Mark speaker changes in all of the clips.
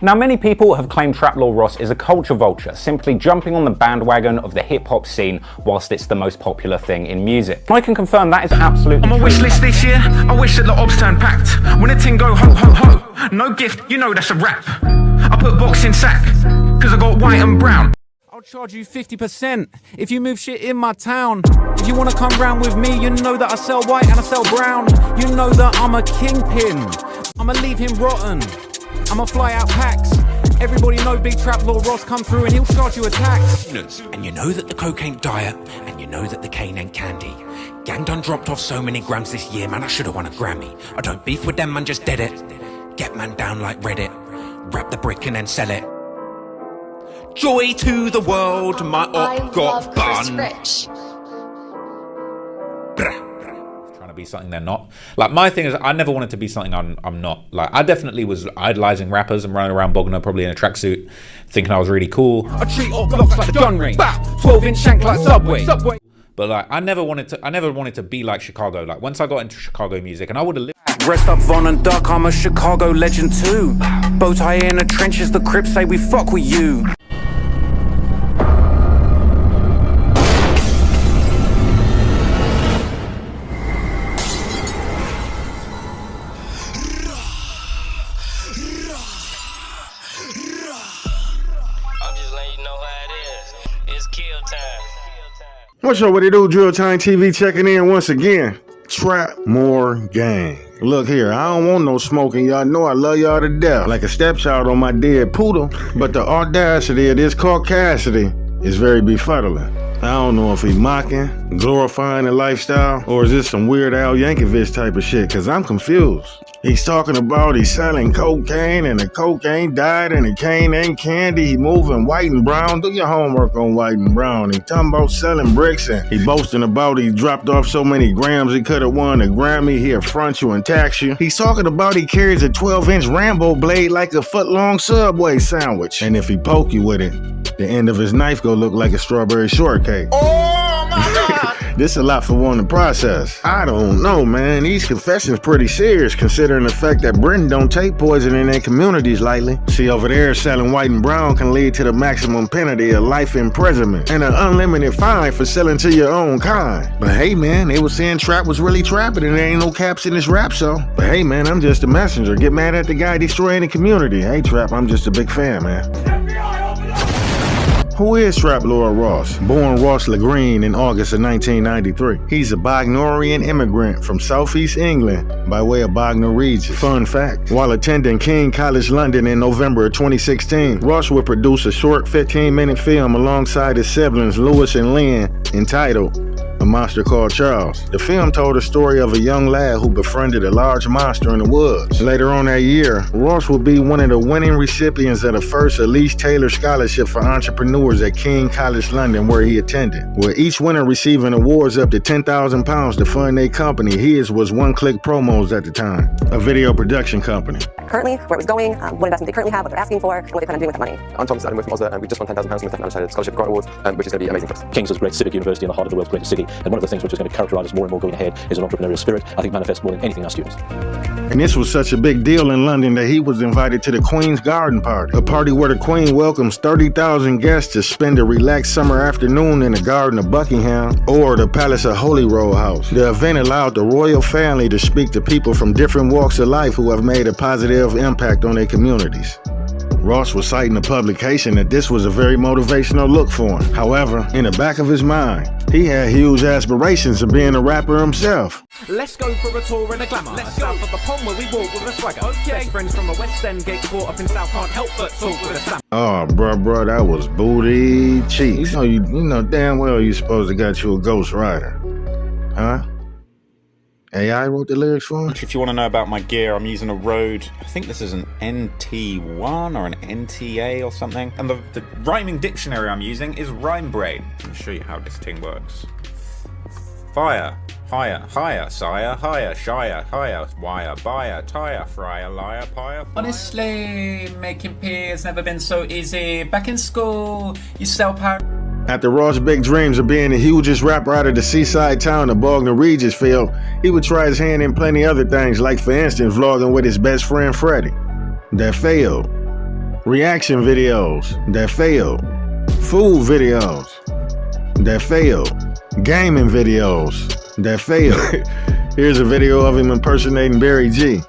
Speaker 1: Now, many people have claimed Trap Lord Ross is a culture vulture, simply jumping on the bandwagon of the hip-hop scene whilst it's the most popular thing in music. I can confirm that is absolutely
Speaker 2: On my
Speaker 1: true.
Speaker 2: wish list this year, I wish that the obs turned packed. When a ting go ho ho ho, no gift, you know that's a rap. I put box in sack, cause I got white and brown.
Speaker 3: I'll charge you 50% if you move shit in my town. If you wanna come round with me, you know that I sell white and I sell brown. You know that I'm a kingpin, I'ma leave him rotten. I'ma fly out packs. Everybody know Big Trap Lord Ross come through and he'll charge you a tax.
Speaker 4: And you know that the coke ain't diet, and you know that the cane ain't candy. Gang done dropped off so many grams this year, man, I should've won a Grammy. I don't beef with them, man, just dead it. Get man down like Reddit. Wrap the brick and then sell it. Joy to the world, my op got bun.
Speaker 5: Trying to be something they're not. Like, my thing is, I never wanted to be something I'm not. Like, I definitely was idolizing rappers and running around Bognor probably in a tracksuit, thinking I was really cool.
Speaker 3: I treat all blocks like a gun range. 12-inch shank like Subway.
Speaker 5: But like, I never wanted to be like Chicago. Like, once I got into Chicago music, and I would have lived.
Speaker 3: Rest up Von and Duck, I'm a Chicago legend too. Bow tie in the trenches, the Crips say we fuck with you.
Speaker 6: What's up, what it do? Drill Time TV checking in once again. Trap more gang. Look here, I don't want no smoking. Y'all know I love y'all to death, like a stepchild on my dead poodle. But the audacity of this Caucasity is very befuddling. I don't know if he mocking, glorifying the lifestyle, or is this some Weird Al Yankovic type of shit, cause I'm confused. He's talking about he's selling cocaine and the cocaine died and the cane ain't candy. He moving white and brown. Do your homework on white and brown. He talking about selling bricks and he boasting about he dropped off so many grams he could have won a Grammy. He'll front you and tax you. He's talking about he carries a 12-inch Rambo blade like a foot-long Subway sandwich. And if he poke you with it, the end of his knife go look like a strawberry shortcake.
Speaker 3: Oh my God!
Speaker 6: This a lot for one to process. I don't know, man. These confessions pretty serious considering the fact that Britain don't take poison in their communities lightly. See, over there, selling white and brown can lead to the maximum penalty of life imprisonment and an unlimited fine for selling to your own kind. But hey, man, they were saying trap was really trapping and there ain't no caps in this rap song. But hey, man, I'm just a messenger. Get mad at the guy destroying the community. Hey, Trap, I'm just a big fan, man. Who is Trap Lord Ross? Born Ross LeGreen in August of 1993. He's a Bognorian immigrant from southeast England by way of Bognor region. Fun fact, while attending King College London in November of 2016, Ross would produce a short 15-minute film alongside his siblings Lewis and Lynn entitled A Monster Called Charles. The film told a story of a young lad who befriended a large monster in the woods. Later on that year, Ross would be one of the winning recipients of the first Elise Taylor Scholarship for Entrepreneurs at King College London, where he attended, with each winner receiving awards up to £10,000 to fund their company. His was One Click Promos at the time, a video production company.
Speaker 7: Currently, where it was going, what investment they currently have, what they're asking for, and what they plan on doing with that money.
Speaker 8: I'm Thomas Adam with from Oslo, and we just won £10,000 with the Managed Scholarship Grant Award, which is going to be amazing for us.
Speaker 9: King's is a great civic university in the heart of the world's greatest city, and one of the things which is going to characterize us more and more going ahead is an entrepreneurial spirit. I think manifests more than anything in our students.
Speaker 6: And this was such a big deal in London that he was invited to the Queen's Garden Party, a party where the Queen welcomes 30,000 guests to spend a relaxed summer afternoon in the Garden of Buckingham or the Palace of Holyrood House. The event allowed the royal family to speak to people from different walks of life who have made a positive impact on their communities. Ross was citing the publication that this was a very motivational look for him. However, in the back of his mind, he had huge aspirations of being a rapper himself.
Speaker 3: Let's go for a tour and a glamour. Let's go for the pond where we walk with a swagger. Okay. Best friends from the West End get caught up in South, can't help but talk with a slam.
Speaker 6: Oh, bruh, that was booty cheeks. You know damn well you supposed to got you a ghost rider. Huh? AI wrote the lyrics for him?
Speaker 5: If you want to know about my gear, I'm using a Rode, I think this is an NT1 or an NTA or something. And the rhyming dictionary I'm using is Rhyme Brain. Let me show you how this thing works. Fire, higher, higher, sire, higher, shire, higher, wire, buyer, tire, fryer, liar, pyre.
Speaker 10: Honestly, making P has never been so easy. Back in school, you sell power.
Speaker 6: After Ross' big dreams of being the hugest rapper out of the seaside town of Bognor Regis failed, he would try his hand in plenty other things, like for instance vlogging with his best friend Freddie. That failed. Reaction videos that failed. Food videos that failed. Gaming videos that failed. Here's a video of him impersonating Barry G.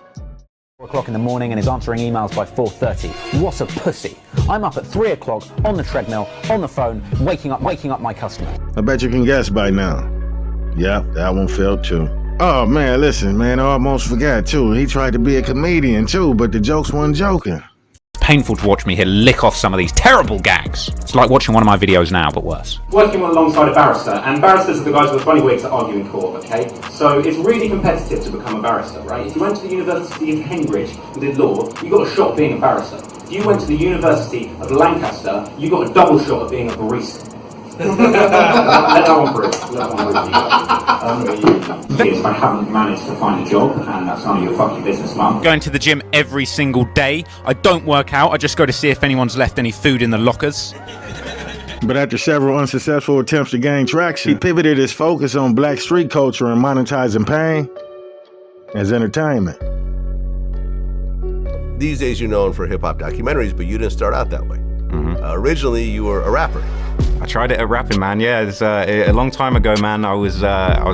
Speaker 11: 4 o'clock in the morning and is answering emails by 4:30. What a pussy. I'm up at 3 o'clock on the treadmill, on the phone, waking up my customer.
Speaker 6: I bet you can guess by now. Yep, that one failed too. Oh man, listen, man, I almost forgot too. He tried to be a comedian too, but the jokes weren't joking.
Speaker 1: It's painful to watch me here lick off some of these terrible gags. It's like watching one of my videos now, but worse.
Speaker 12: Working alongside a barrister, and barristers are the guys with the funny wigs that argue in court, okay? So it's really competitive to become a barrister, right? If you went to the University of Cambridge and did law, you got a shot at being a barrister. If you went to the University of Lancaster, you got a double shot at being a barista. Let that one breathe. I haven't managed to find a job, and that's none of your fucking business, mum.
Speaker 1: Going to the gym every single day. I don't work out. I just go to see if anyone's left any food in the lockers.
Speaker 6: But after several unsuccessful attempts to gain traction, he pivoted his focus on black street culture and monetizing pain as entertainment.
Speaker 13: These days you're known for hip-hop documentaries, but you didn't start out that way. Originally, you were a rapper.
Speaker 1: I tried it at rapping, man. Yeah, it's, a long time ago, man. I was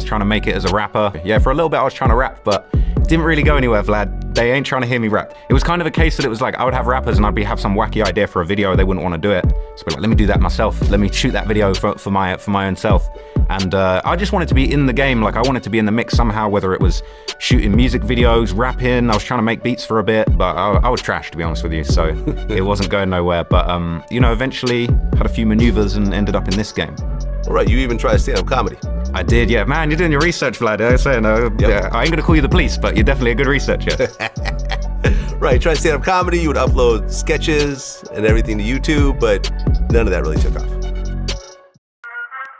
Speaker 1: trying to make it as a rapper. Yeah, for a little bit I was trying to rap, but it didn't really go anywhere, Vlad. They ain't trying to hear me rap. It was kind of a case that it was like I would have rappers and I'd have some wacky idea for a video. They wouldn't want to do it. So I'd be like, let me do that myself. Let me shoot that video for my own self. And I just wanted to be in the game. Like I wanted to be in the mix somehow, whether it was shooting music videos, rapping. I was trying to make beats for a bit, but I was trash, to be honest with you. So it wasn't going nowhere. But you know, eventually had a few maneuvers and ended up in this game.
Speaker 13: All right, you even tried stand-up comedy.
Speaker 1: I did, yeah. Man, you're doing your research, Vlad. I say, no, yeah, I ain't gonna call you the police, but you're definitely a good researcher.
Speaker 13: Right, you tried stand-up comedy, you would upload sketches and everything to YouTube, but none of that really took off.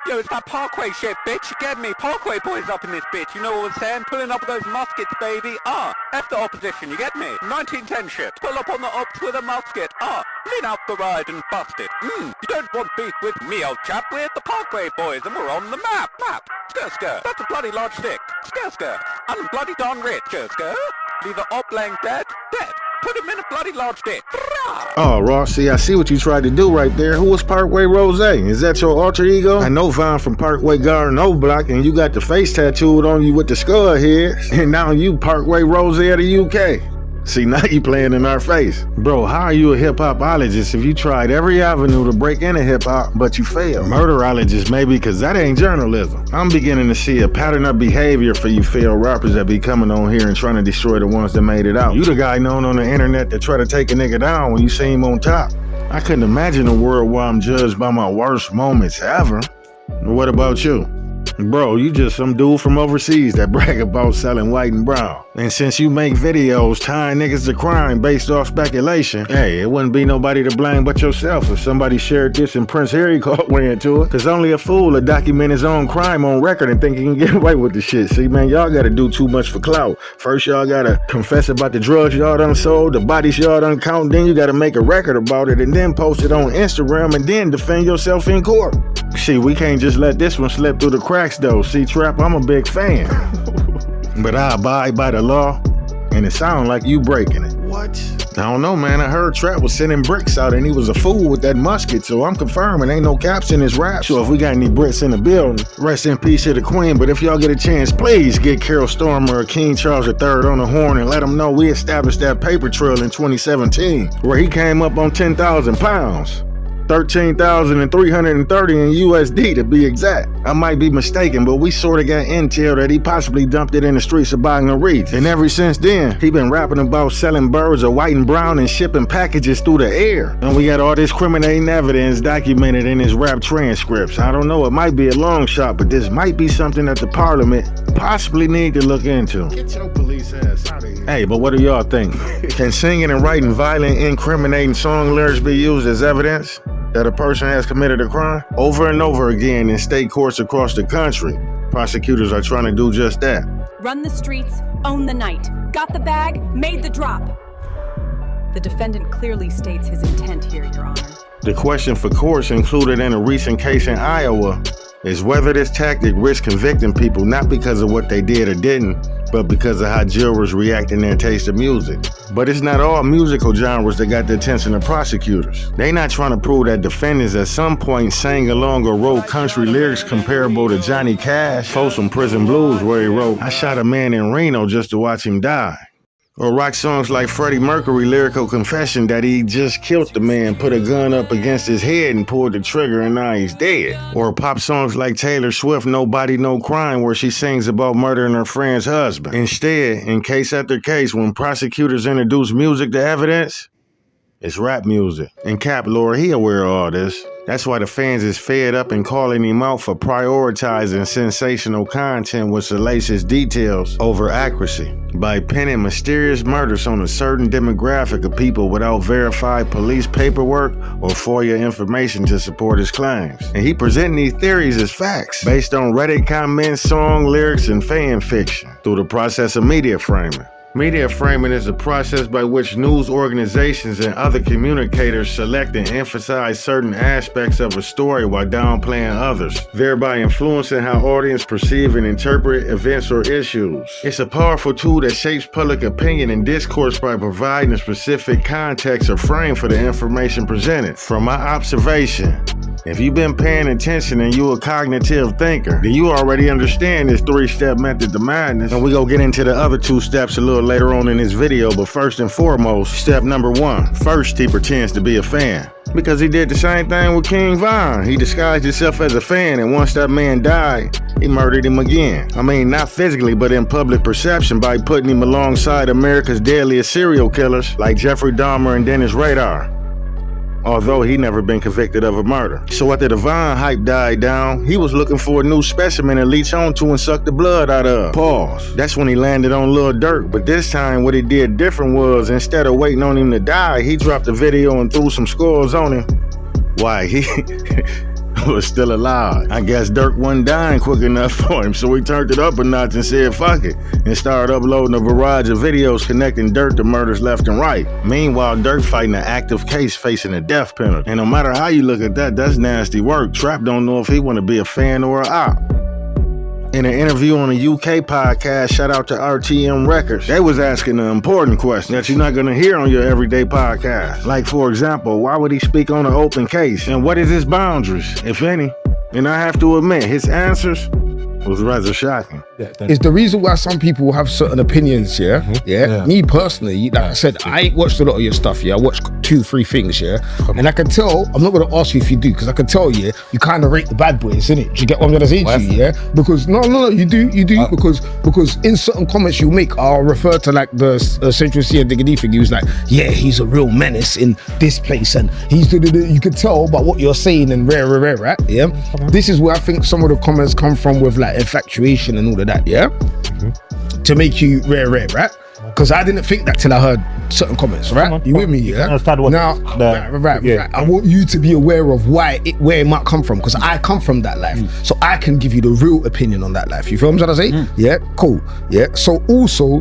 Speaker 14: Yo, it's that Parkway shit, bitch, you get me? Parkway boys up in this bitch, you know what I'm saying? Pulling up with those muskets, baby. F the opposition, you get me? 1910 shit, pull up on the ops with a musket. Lean out the ride and bust it. You don't want beef with me, old chap. We're the Parkway boys and we're on the map. Skr, skr, that's a bloody large stick. Skr, skr, I'm bloody darn rich. Skr, skr, leave the op laying dead. Put him in a bloody large dick.
Speaker 6: Oh, Ross, see, I see what you tried to do right there. Who was Parkway Rose? Is that your alter ego? I know Vaughn from Parkway Garden O-Block, and you got the face tattooed on you with the skull head, and now you Parkway Rose of the UK. See, now you playing in our face. Bro, how are you a hip-hopologist if you tried every avenue to break into hip-hop, but you failed? Murderologist, maybe, because that ain't journalism. I'm beginning to see a pattern of behavior for you failed rappers that be coming on here and trying to destroy the ones that made it out. You the guy known on the internet that try to take a nigga down when you see him on top. I couldn't imagine a world where I'm judged by my worst moments ever. What about you? Bro, you just some dude from overseas that brag about selling white and brown. And since you make videos tying niggas to crime based off speculation, hey, it wouldn't be nobody to blame but yourself if somebody shared this and Prince Harry caught way into it. Cause only a fool will document his own crime on record and think he can get away with the shit. See, man, y'all gotta do too much for clout. First, y'all gotta confess about the drugs y'all done sold, the bodies y'all done count, then you gotta make a record about it and then post it on Instagram and then defend yourself in court. See, we can't just let this one slip through the cracks though. See, Trap, I'm a big fan. But I abide by the law, and it sounds like you breaking it. What? I don't know, man. I heard Trap was sending bricks out and he was a fool with that musket, so I'm confirming ain't no caps in his rap. So if we got any bricks in the building, rest in peace to the queen. But if y'all get a chance, please get Carol Stormer or King Charles III on the horn and let them know we established that paper trail in 2017, where he came up on 10,000 pounds. 13,330 in USD to be exact. I might be mistaken, but we sorta got intel that he possibly dumped it in the streets of Baton Rouge. And ever since then, he been rapping about selling birds of white and brown and shipping packages through the air. And we got all this criminating evidence documented in his rap transcripts. I don't know, it might be a long shot, but this might be something that the parliament possibly need to look into. Get your police ass out of here. Hey, but what do y'all think? Can singing and writing violent, incriminating song lyrics be used as evidence that a person has committed a crime? Over and over again in state courts across the country, prosecutors are trying to do just that.
Speaker 15: Run the streets, own the night. Got the bag, made the drop. The defendant clearly states his intent here, Your Honor.
Speaker 6: The question for courts included in a recent case in Iowa is whether this tactic risks convicting people not because of what they did or didn't, but because of how jurors react in their taste of music. But it's not all musical genres that got the attention of prosecutors. They not trying to prove that defendants at some point sang along or wrote country lyrics comparable to Johnny Cash, Folsom Prison Blues, where he wrote, "I shot a man in Reno just to watch him die." Or rock songs like Freddie Mercury lyrical confession that he just killed the man, put a gun up against his head and pulled the trigger and now he's dead. Or pop songs like Taylor Swift, Nobody No Crime, where she sings about murdering her friend's husband. Instead, in case after case, when prosecutors introduce music to evidence, it's rap music. And Cap Lord, he aware of all this. That's why the fans is fed up and calling him out for prioritizing sensational content with salacious details over accuracy by pinning mysterious murders on a certain demographic of people without verified police paperwork or FOIA information to support his claims. And he presenting these theories as facts based on Reddit comments, song lyrics, and fan fiction through the process of media framing. Media framing is a process by which news organizations and other communicators select and emphasize certain aspects of a story while downplaying others, thereby influencing how audience perceive and interpret events or issues. It's a powerful tool that shapes public opinion and discourse by providing a specific context or frame for the information presented. From my observation, if you've been paying attention and you a cognitive thinker, then you already understand this 3-step method to madness. And we go get into the other 2 steps a little later on in this video, but first and foremost, step number 1. First, he pretends to be a fan. Because he did the same thing with King Von. He disguised himself as a fan, and once that man died, he murdered him again. I mean, not physically, but in public perception by putting him alongside America's deadliest serial killers like Jeffrey Dahmer and Dennis Rader, although he never been convicted of a murder. So after the Von hype died down, he was looking for a new specimen to leech onto and suck the blood out of. Pause. That's when he landed on Lil Durk, but this time what he did different was, instead of waiting on him to die, he dropped a video and threw some scores on him. Why, he was still alive. I guess Durk wasn't dying quick enough for him, so he turned it up a notch and said fuck it, and started uploading a barrage of videos connecting Durk to murders left and right. Meanwhile, Durk fighting an active case facing a death penalty. And no matter how you look at that, that's nasty work. Trap don't know if he want to be a fan or a op. In an interview on a UK podcast, shout out to RTM Records, they was asking an important question that you're not going to hear on your everyday podcast. Like, for example, why would he speak on an open case? And what is his boundaries, if any? And I have to admit, his answers was rather shocking.
Speaker 16: It's the reason why some people have certain opinions, yeah? Me personally, like I said, I ain't watched a lot of your stuff, I watched 2-3 things, and I can tell, I'm not gonna ask you if you do, because I can tell, you kind of rate the bad boys, innit? Do you get what I'm gonna say to you, Because, no, you do, because in certain comments you make, I'll refer to like the Central C and Diggity thing. He was like, yeah, he's a real menace in this place, and he's, you could tell by what you're saying and rare, right? Yeah? This is where I think some of the comments come from with like infatuation and all of that, to make you rare, right? Because I didn't think that till I heard certain comments, right? You with me, yeah? Now, right. I want you to be aware of where it might come from, because I come from that life, so I can give you the real opinion on that life. You feel what I'm trying to say? Yeah, cool. Yeah. So also,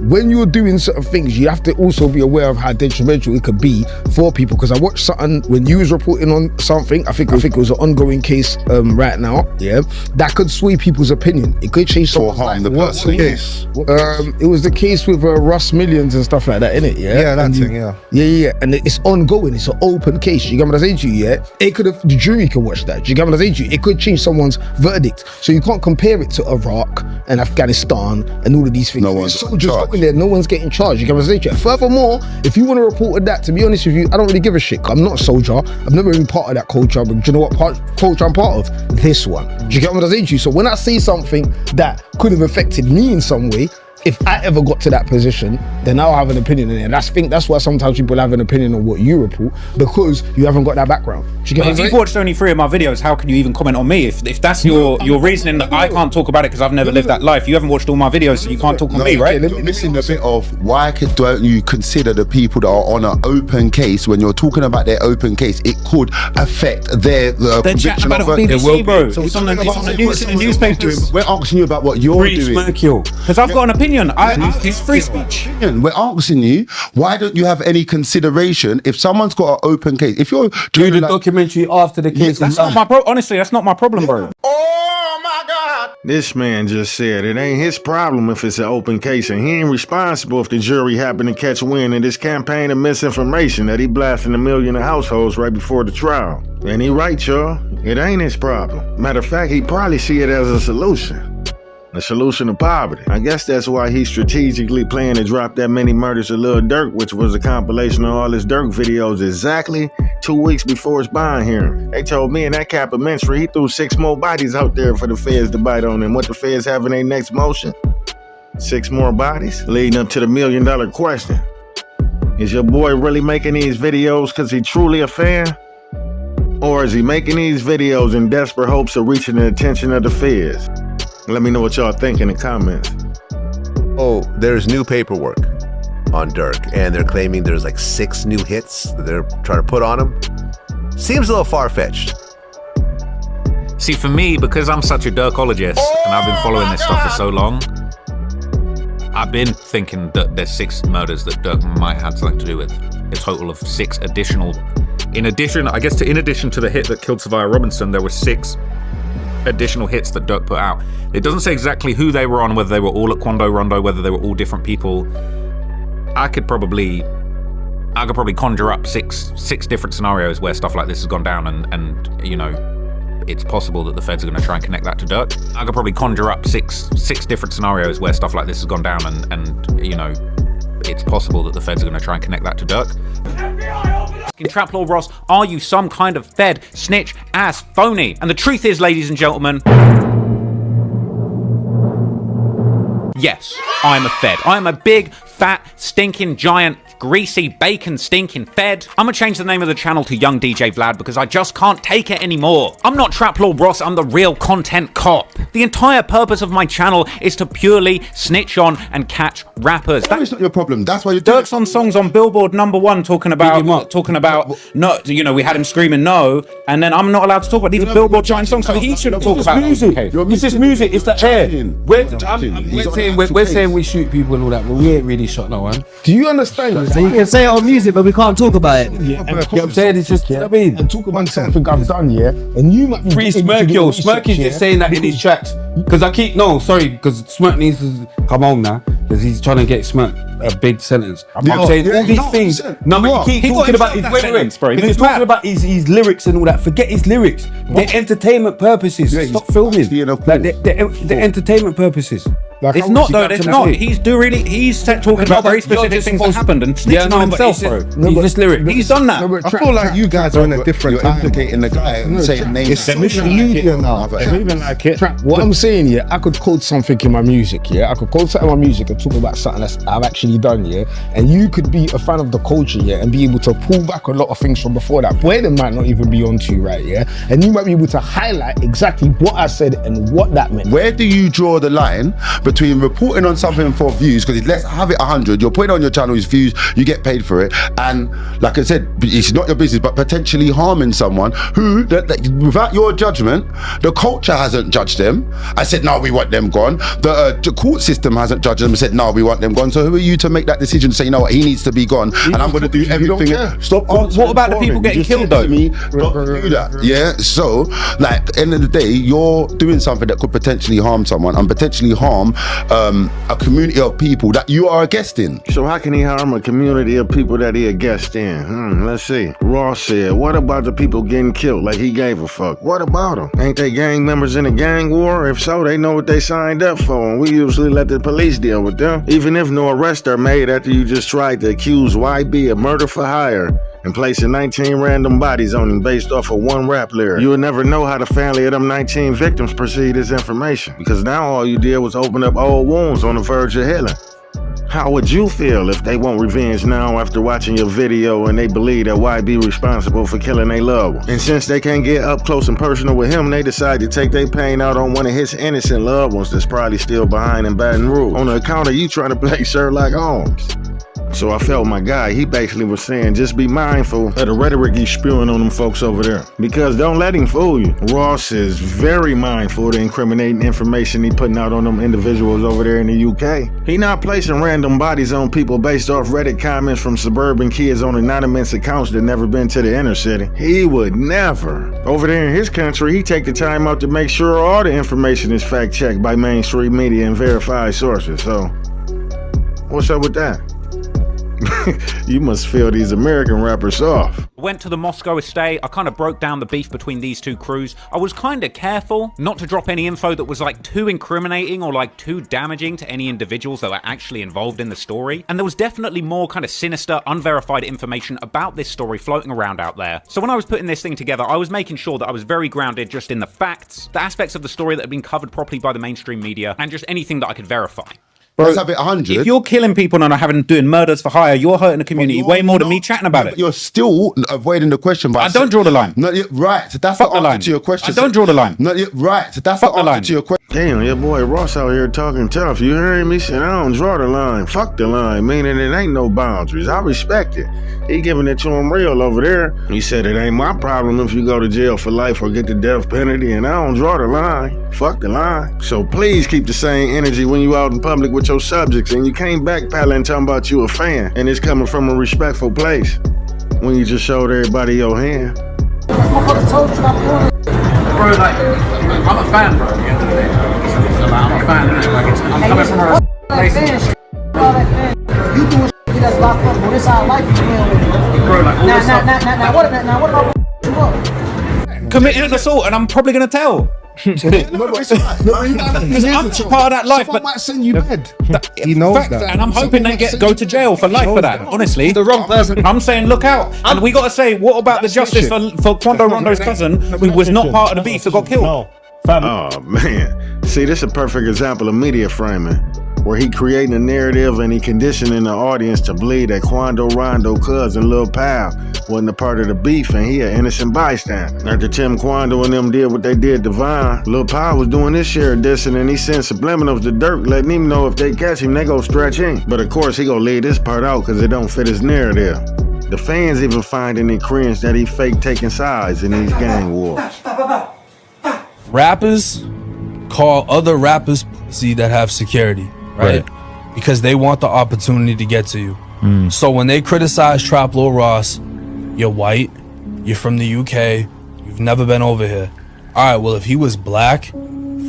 Speaker 16: when you're doing certain things, you have to also be aware of how detrimental it could be for people. Because I watched something when you was reporting on something. I think it was an ongoing case right now. Yeah, that could sway people's opinion. It could change someone's life. What case? It was the case with Russ Millions and stuff like that, innit? Yeah, that thing. Yeah. And it's ongoing. It's an open case. You get what I'm saying to you? Yeah. It could have, the jury can watch that. You get what I'm saying to you? It could change someone's verdict. So you can't compare it to Iraq and Afghanistan and all of these things. No one's getting charged. You get what I'm saying to you? Furthermore, if you want to report that, to be honest with you, I don't really give a shit. I'm not a soldier. I've never been part of that culture, but do you know what culture I'm part of? This one. Do you get what I'm saying to you? So when I say something that could have affected me in some way, if I ever got to that position, then I'll have an opinion in it. And that's why sometimes people have an opinion on what you report, because you haven't got that background. Do you get what I'm saying?
Speaker 3: If you've watched only 3 of my videos, how can you even comment on me? If that's your reasoning that I can't talk about it because I've never lived that life, you haven't watched all my videos, so you can't talk on me, right?
Speaker 17: You're missing a bit of why don't you consider the people that are on an open case, when you're talking about their open case, it could affect their conviction
Speaker 3: about
Speaker 17: of
Speaker 3: BBC, bro. So it's on the news, in the newspapers.
Speaker 17: We're asking you about what you're doing.
Speaker 3: Because I've got an opinion opinion. It's free speech.
Speaker 17: We're asking you, why don't you have any consideration if someone's got an open case? If you're
Speaker 18: do the documentary after the case,
Speaker 3: that's not my honestly, that's not my problem, bro.
Speaker 6: This man just said it ain't his problem if it's an open case, and he ain't responsible if the jury happen to catch wind of this campaign of misinformation that he blasting a million of households right before the trial. And he right, y'all. It ain't his problem. Matter of fact, he probably see it as a solution. The solution to poverty. I guess that's why he's strategically planning to drop that many murders of Lil Durk, which was a compilation of all his Durk videos exactly 2 weeks before his bond hearing. They told me in that Capitol he threw 6 more bodies out there for the feds to bite on. And what the feds have in their next motion? 6 more bodies? Leading up to the $1 million question. Is your boy really making these videos because he truly a fan? Or is he making these videos in desperate hopes of reaching the attention of the feds? Let me know what y'all think in the comments.
Speaker 13: Oh, there's new paperwork on Durk, and they're claiming there's like 6 new hits that they're trying to put on him. Seems a little far-fetched.
Speaker 3: See, for me, because I'm such a Durkologist, and I've been following this stuff for so long, I've been thinking that there's 6 murders that Durk might have something to do with. A total of 6 additional. In addition to the hit that killed Savia Robinson, there were 6 additional hits that Durk put out. It doesn't say exactly who they were on, whether they were all at Quando Rondo, whether they were all different people. I could probably conjure up six different scenarios where stuff like this has gone down, and you know, it's possible that the feds are going to try and connect that to Durk. I could probably conjure up six different scenarios where stuff like this has gone down, and you know, it's possible that the feds are going to try and connect that to Durk. Trap Lord Ross, are you some kind of fed, snitch, ass, phony? And the truth is, ladies and gentlemen, yes, I'm a fed. I'm a big, fat, stinking, giant, greasy, bacon stinking fed. I'm gonna change the name of the channel to Young DJ Vlad because I just can't take it anymore. I'm not Trap Lord Ross, I'm the real content cop. The entire purpose of my channel is to purely snitch on and catch rappers.
Speaker 17: That's not your problem. That's why you're
Speaker 3: Durk's on songs on Billboard #1 talking about no, you know, we had him screaming no, and then I'm not allowed to talk about these Billboard giant songs, so he shouldn't talk about
Speaker 18: music.
Speaker 3: Okay.
Speaker 18: It's just music. It's the air. We're saying we shoot people and all that, but we ain't really shot no one.
Speaker 16: Do you understand?
Speaker 19: So you can say it on music, but we can't talk about it.
Speaker 18: Yeah, you know what I'm saying? It's just, you know what I mean?
Speaker 16: And talk about something I've done, yeah? And you might be
Speaker 18: Free Smirky. Smirky's just saying that in his tracks. Because because Smirk needs to come home now, because he's trying to get Smirk a big sentence. I'm saying all these things. No, but he keep talking about his sentence, bro. He's talking about his lyrics and all that. Forget his lyrics. They're entertainment purposes. Stop filming. Like, they're entertainment purposes.
Speaker 3: Like, it's not though. It's not. He's talking about very specific things that happened and snitching on himself, bro.
Speaker 18: He's just lyric.
Speaker 3: He's done that.
Speaker 16: I feel like you guys are in a different time.
Speaker 17: implicating the guy and saying names.
Speaker 16: It's media now.
Speaker 3: Even like it.
Speaker 16: What I'm saying, yeah, I could quote something in my music, yeah. I could quote something in my music and talk about something that I've actually done, yeah. And you could be a fan of the culture, yeah, and be able to pull back a lot of things from before that, where they might not even be onto, right, yeah. And you might be able to highlight exactly what I said and what that meant.
Speaker 17: Where do you draw the line between reporting on something for views, because let's have it 100, you're putting on your channel as views, you get paid for it, and like I said, it's not your business, but potentially harming someone who, without your judgment, the culture hasn't judged them. I said, no, we want them gone. The court system hasn't judged them and said, no, we want them gone. So who are you to make that decision to say, you know what, he needs to be gone, and I'm going to do everything. Stop.
Speaker 3: What about the people getting killed though?
Speaker 17: Stop do that. Yeah. So, like, at the end of the day, you're doing something that could potentially harm someone and potentially harm a community of people that you are a guest in.
Speaker 6: So how can he harm a community of people that he a guest in? Let's see. Ross said, what about the people getting killed like he gave a fuck? What about them? Ain't they gang members in a gang war? If so, they know what they signed up for, and we usually let the police deal with them. Even if no arrests are made after you just tried to accuse YB of murder for hire and placing 19 random bodies on him based off of one rap lyric. You would never know how the family of them 19 victims perceived this information, because now all you did was open up old wounds on the verge of healing. How would you feel if they want revenge now after watching your video and they believe that YB responsible for killing their loved one? And since they can't get up close and personal with him, they decide to take their pain out on one of his innocent loved ones that's probably still behind in Baton Rouge on the account of you trying to play Sherlock Holmes. So So I felt my guy, he basically was saying, just be mindful of the rhetoric he's spewing on them folks over there. Because don't let him fool you. Ross is very mindful of the incriminating information he putting out on them individuals over there in the UK. He not placing random bodies on people based off Reddit comments from suburban kids on anonymous accounts that never been to the inner city. He would never. Over there in his country, he take the time out to make sure all the information is fact checked by mainstream media and verified sources. So, what's up with that? You must feel these American rappers off.
Speaker 3: Went to the Moscow estate, I kind of broke down the beef between these two crews. I was kind of careful not to drop any info that was like too incriminating or like too damaging to any individuals that were actually involved in the story. And there was definitely more kind of sinister, unverified information about this story floating around out there. So when I was putting this thing together, I was making sure that I was very grounded just in the facts, the aspects of the story that had been covered properly by the mainstream media, and just anything that I could verify.
Speaker 17: Bro, let's have it 100.
Speaker 3: If you're killing people and doing murders for hire, you're hurting the community way more than me chatting about it.
Speaker 17: You're still avoiding the question. But
Speaker 3: I don't draw the line.
Speaker 17: No, right. That's the answer to your question.
Speaker 3: I don't draw the line.
Speaker 17: No, right. That's the answer to your question.
Speaker 6: Damn, your boy Ross out here talking tough. You hearing me? Said, I don't draw the line. Fuck the line, meaning it ain't no boundaries. I respect it. He giving it to him real over there. He said it ain't my problem if you go to jail for life or get the death penalty, and I don't draw the line. Fuck the line. So please keep the same energy when you out in public with your subjects, and you can't backpedal talking about you a fan, and it's coming from a respectful place when you just showed everybody your hand.
Speaker 10: Bro, like, I'm a fan, bro, at the end of the day. I'm a fan, innit? Like, I'm coming from a place.
Speaker 20: You doing shit that's locked up, bro. This our life you dealing with.
Speaker 10: Bro, like, all this stuff.
Speaker 20: Now, what about you up?
Speaker 3: Committing an assault, and I'm probably going to tell.
Speaker 16: Because
Speaker 3: I'm part of that life,
Speaker 16: but might send you bed.
Speaker 3: He knows that, and I'm hoping they go to jail for life for that. Honestly,
Speaker 16: the wrong person.
Speaker 3: I'm saying look out, and we got to say, what about the justice for Quando Rondo's cousin, who was not part of the beef that got killed?
Speaker 6: Oh man, see, this is a perfect example of media framing, where he creating a narrative and he conditioning the audience to believe that Quando Rondo cousin Lil Pal wasn't a part of the beef and he an innocent bystander. After Tim Quando and them did what they did to Vine, Lil Pal was doing his share of dissing, and he sent subliminals to Dirk, letting him know if they catch him, they go stretch him. But of course, he gonna leave this part out because it don't fit his narrative. The fans even finding it cringe that he fake taking sides in these gang wars.
Speaker 21: Rappers call other rappers pussy that have security, right? Because they want the opportunity to get to you. So when they criticize Trap Lil Ross, you're white, you're from the UK, you've never been over here. All right, well, if he was black,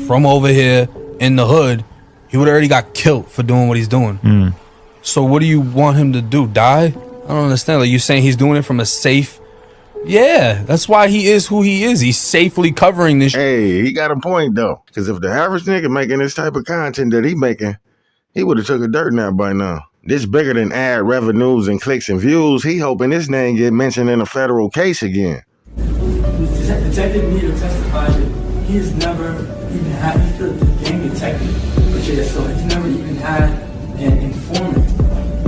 Speaker 21: from over here, in the hood, he would already got killed for doing what he's doing. So what do you want him to do, die? I don't understand. Like, you're saying he's doing it from a safe... Yeah, that's why he is who he is. He's safely covering this.
Speaker 6: Hey, he got a point though. Because if the average nigga making this type of content that he making, he would have took a dirt nap by now. This bigger than ad revenues and clicks and views. He hoping his name get mentioned in a federal case again.
Speaker 22: Detective Needle testified that he has never even had, he's the gang detective, but yeah, so he's never even had an informant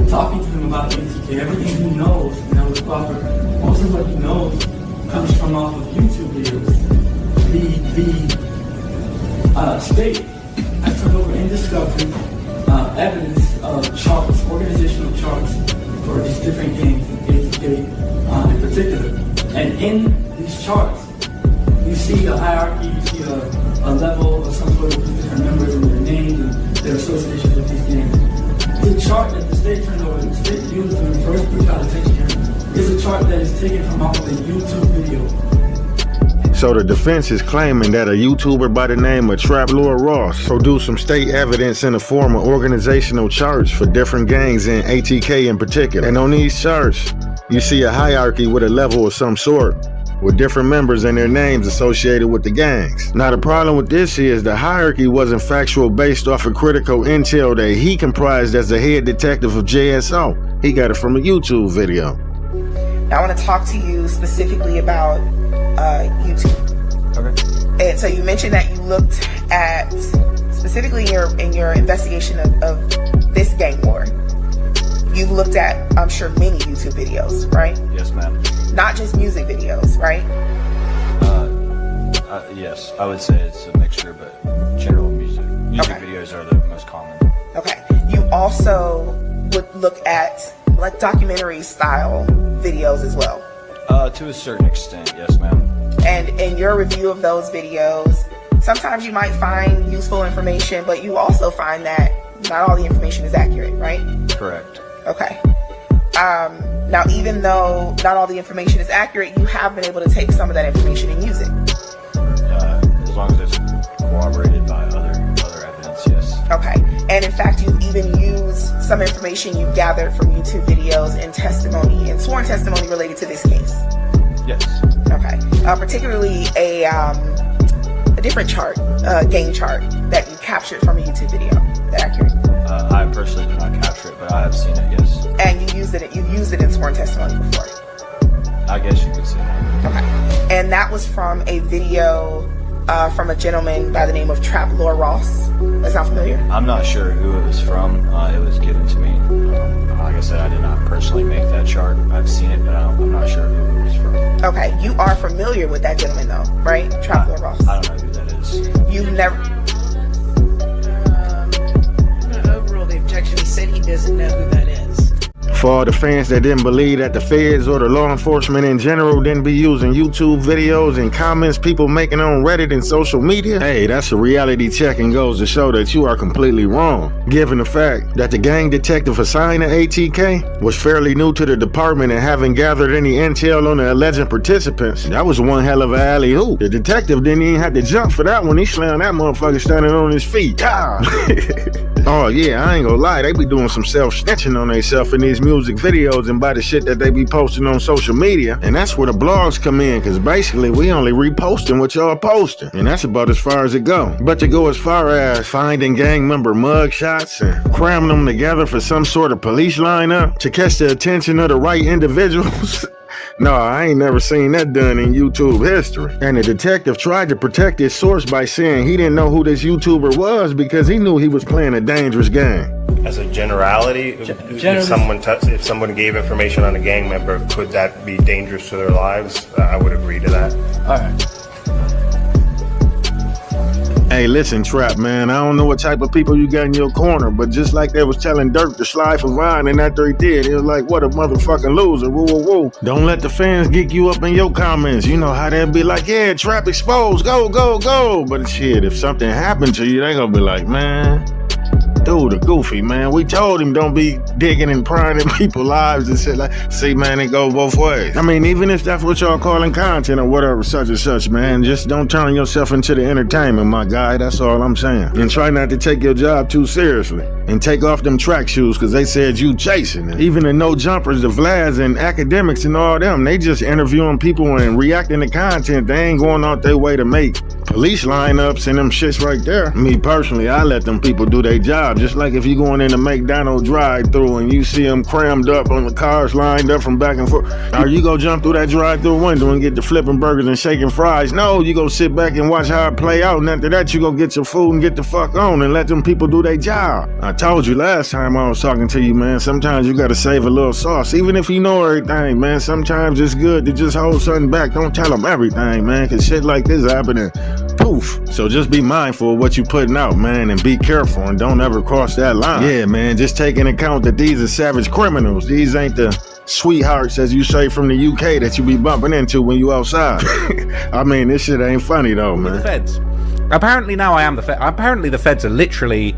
Speaker 22: talking to him about ATK. Everything he knows, you know, is proper. Most of what he knows comes from off of YouTube videos. The state has turned over in discovery evidence of charts, organizational charts for these different gangs, ATK in particular. And in these charts, you see a hierarchy, you see a level of some sort of these different members and their names and their associations with these gangs. The chart that the state turned over, the state used when first put out attention here, is a chart that is taken from off of a YouTube video.
Speaker 6: So the defense is claiming that a YouTuber by the name of Trap Lil Ross produced some state evidence in the form of organizational charts for different gangs and ATK in particular. And on these charts, you see a hierarchy with a level of some sort, with different members and their names associated with the gangs. Now the problem with this is the hierarchy wasn't factual based off of critical intel that he comprised as the head detective of JSO. He got it from a YouTube video.
Speaker 23: Now I want to talk to you specifically about YouTube. Okay. And so you mentioned that you looked at, specifically in your investigation of this gang war, you've looked at, I'm sure, many YouTube videos, right?
Speaker 24: Yes, ma'am.
Speaker 23: Not just music videos, right?
Speaker 24: Yes, I would say it's a mixture, but general music videos are the most common.
Speaker 23: Okay. You also would look at like documentary style videos as well?
Speaker 24: To a certain extent, yes, ma'am.
Speaker 23: And in your review of those videos, sometimes you might find useful information, but you also find that not all the information is accurate, right?
Speaker 24: Correct.
Speaker 23: Okay. Now, even though not all the information is accurate, you have been able to take some of that information and use it.
Speaker 24: As long as it's corroborated by other evidence, yes.
Speaker 23: Okay. And in fact, you've even used some information you've gathered from YouTube videos and testimony and sworn testimony related to this case.
Speaker 24: Yes.
Speaker 23: Okay. Particularly a different chart, gang chart that you captured from a YouTube video. Is that accurate?
Speaker 24: I personally did not capture it, but I have seen it, yes.
Speaker 23: And you've used it in sworn testimony before.
Speaker 24: I guess you could say that.
Speaker 23: Okay. And that was from a video from a gentleman by the name of Trap Lord Ross. That sound familiar?
Speaker 24: I'm not sure who it was from. It was given to me. Like I said, I did not personally make that chart. I've seen it, but I'm not sure who it was from.
Speaker 23: Okay, you are familiar with that gentleman though, right? Trap Lord Ross.
Speaker 24: I don't know who that is.
Speaker 23: You've never...
Speaker 2: I'm going to overrule the objection. He said he doesn't know who that is.
Speaker 6: For all the fans that didn't believe that the feds or the law enforcement in general didn't be using YouTube videos and comments people making on Reddit and social media, hey, that's a reality check and goes to show that you are completely wrong. Given the fact that the gang detective assigned to ATK was fairly new to the department and haven't gathered any intel on the alleged participants, that was one hell of a alley-oop. The detective didn't even have to jump for that one. He slammed that motherfucker standing on his feet. Oh yeah, I ain't gonna lie, they be doing some self-snitching on themselves in these music videos and by the shit that they be posting on social media. And that's where the blogs come in, because basically we only reposting what y'all posting. And that's about as far as it go. But to go as far as finding gang member mug shots and cramming them together for some sort of police lineup to catch the attention of the right individuals, no, I ain't never seen that done in YouTube history. And the detective tried to protect his source by saying he didn't know who this YouTuber was because he knew he was playing a dangerous game.
Speaker 4: As a generality, if someone gave information on a gang member, could that be dangerous to their lives? I would agree to that.
Speaker 24: All right.
Speaker 6: Hey, listen, Trap, man, I don't know what type of people you got in your corner, but just like they was telling Dirk to slide for Vine, and after he did, it was like, what a motherfucking loser, woo, woo, woo. Don't let the fans geek you up in your comments. You know how they'll be like, yeah, Trap exposed, go, go, go. But shit, if something happened to you, they gonna be like, man, dude, a goofy, man. We told him don't be digging and prying in people's lives and shit like, see, man, it goes both ways. I mean, even if that's what y'all calling content or whatever, such and such, man, just don't turn yourself into the entertainment, my guy. That's all I'm saying. And try not to take your job too seriously. And take off them track shoes, because they said you chasing it. Even the no jumpers, the Vlads and academics and all them, they just interviewing people and reacting to content. They ain't going out their way to make police lineups and them shits right there. Me personally, I let them people do their job. Just like if you going in a McDonald's drive-through and you see them crammed up on the cars lined up from back and forth, are you go jump through that drive-through window and get the flipping burgers and shaking fries? No, you go sit back and watch how it play out, and after that you go get your food and get the fuck on and let them people do their job. I told you last time I was talking to you, man, sometimes you gotta save a little sauce. Even if you know everything, man, sometimes it's good to just hold something back. Don't tell them everything, man, because shit like this happening, poof. So just be mindful of what you putting out, man, and be careful and don't ever cross that line. Yeah, man, just take into account that these are savage criminals. These ain't the sweethearts, as you say, from the UK that you be bumping into when you outside. I mean, this shit ain't funny though, man.
Speaker 1: The feds. Apparently now I am the feds. Apparently the feds are literally...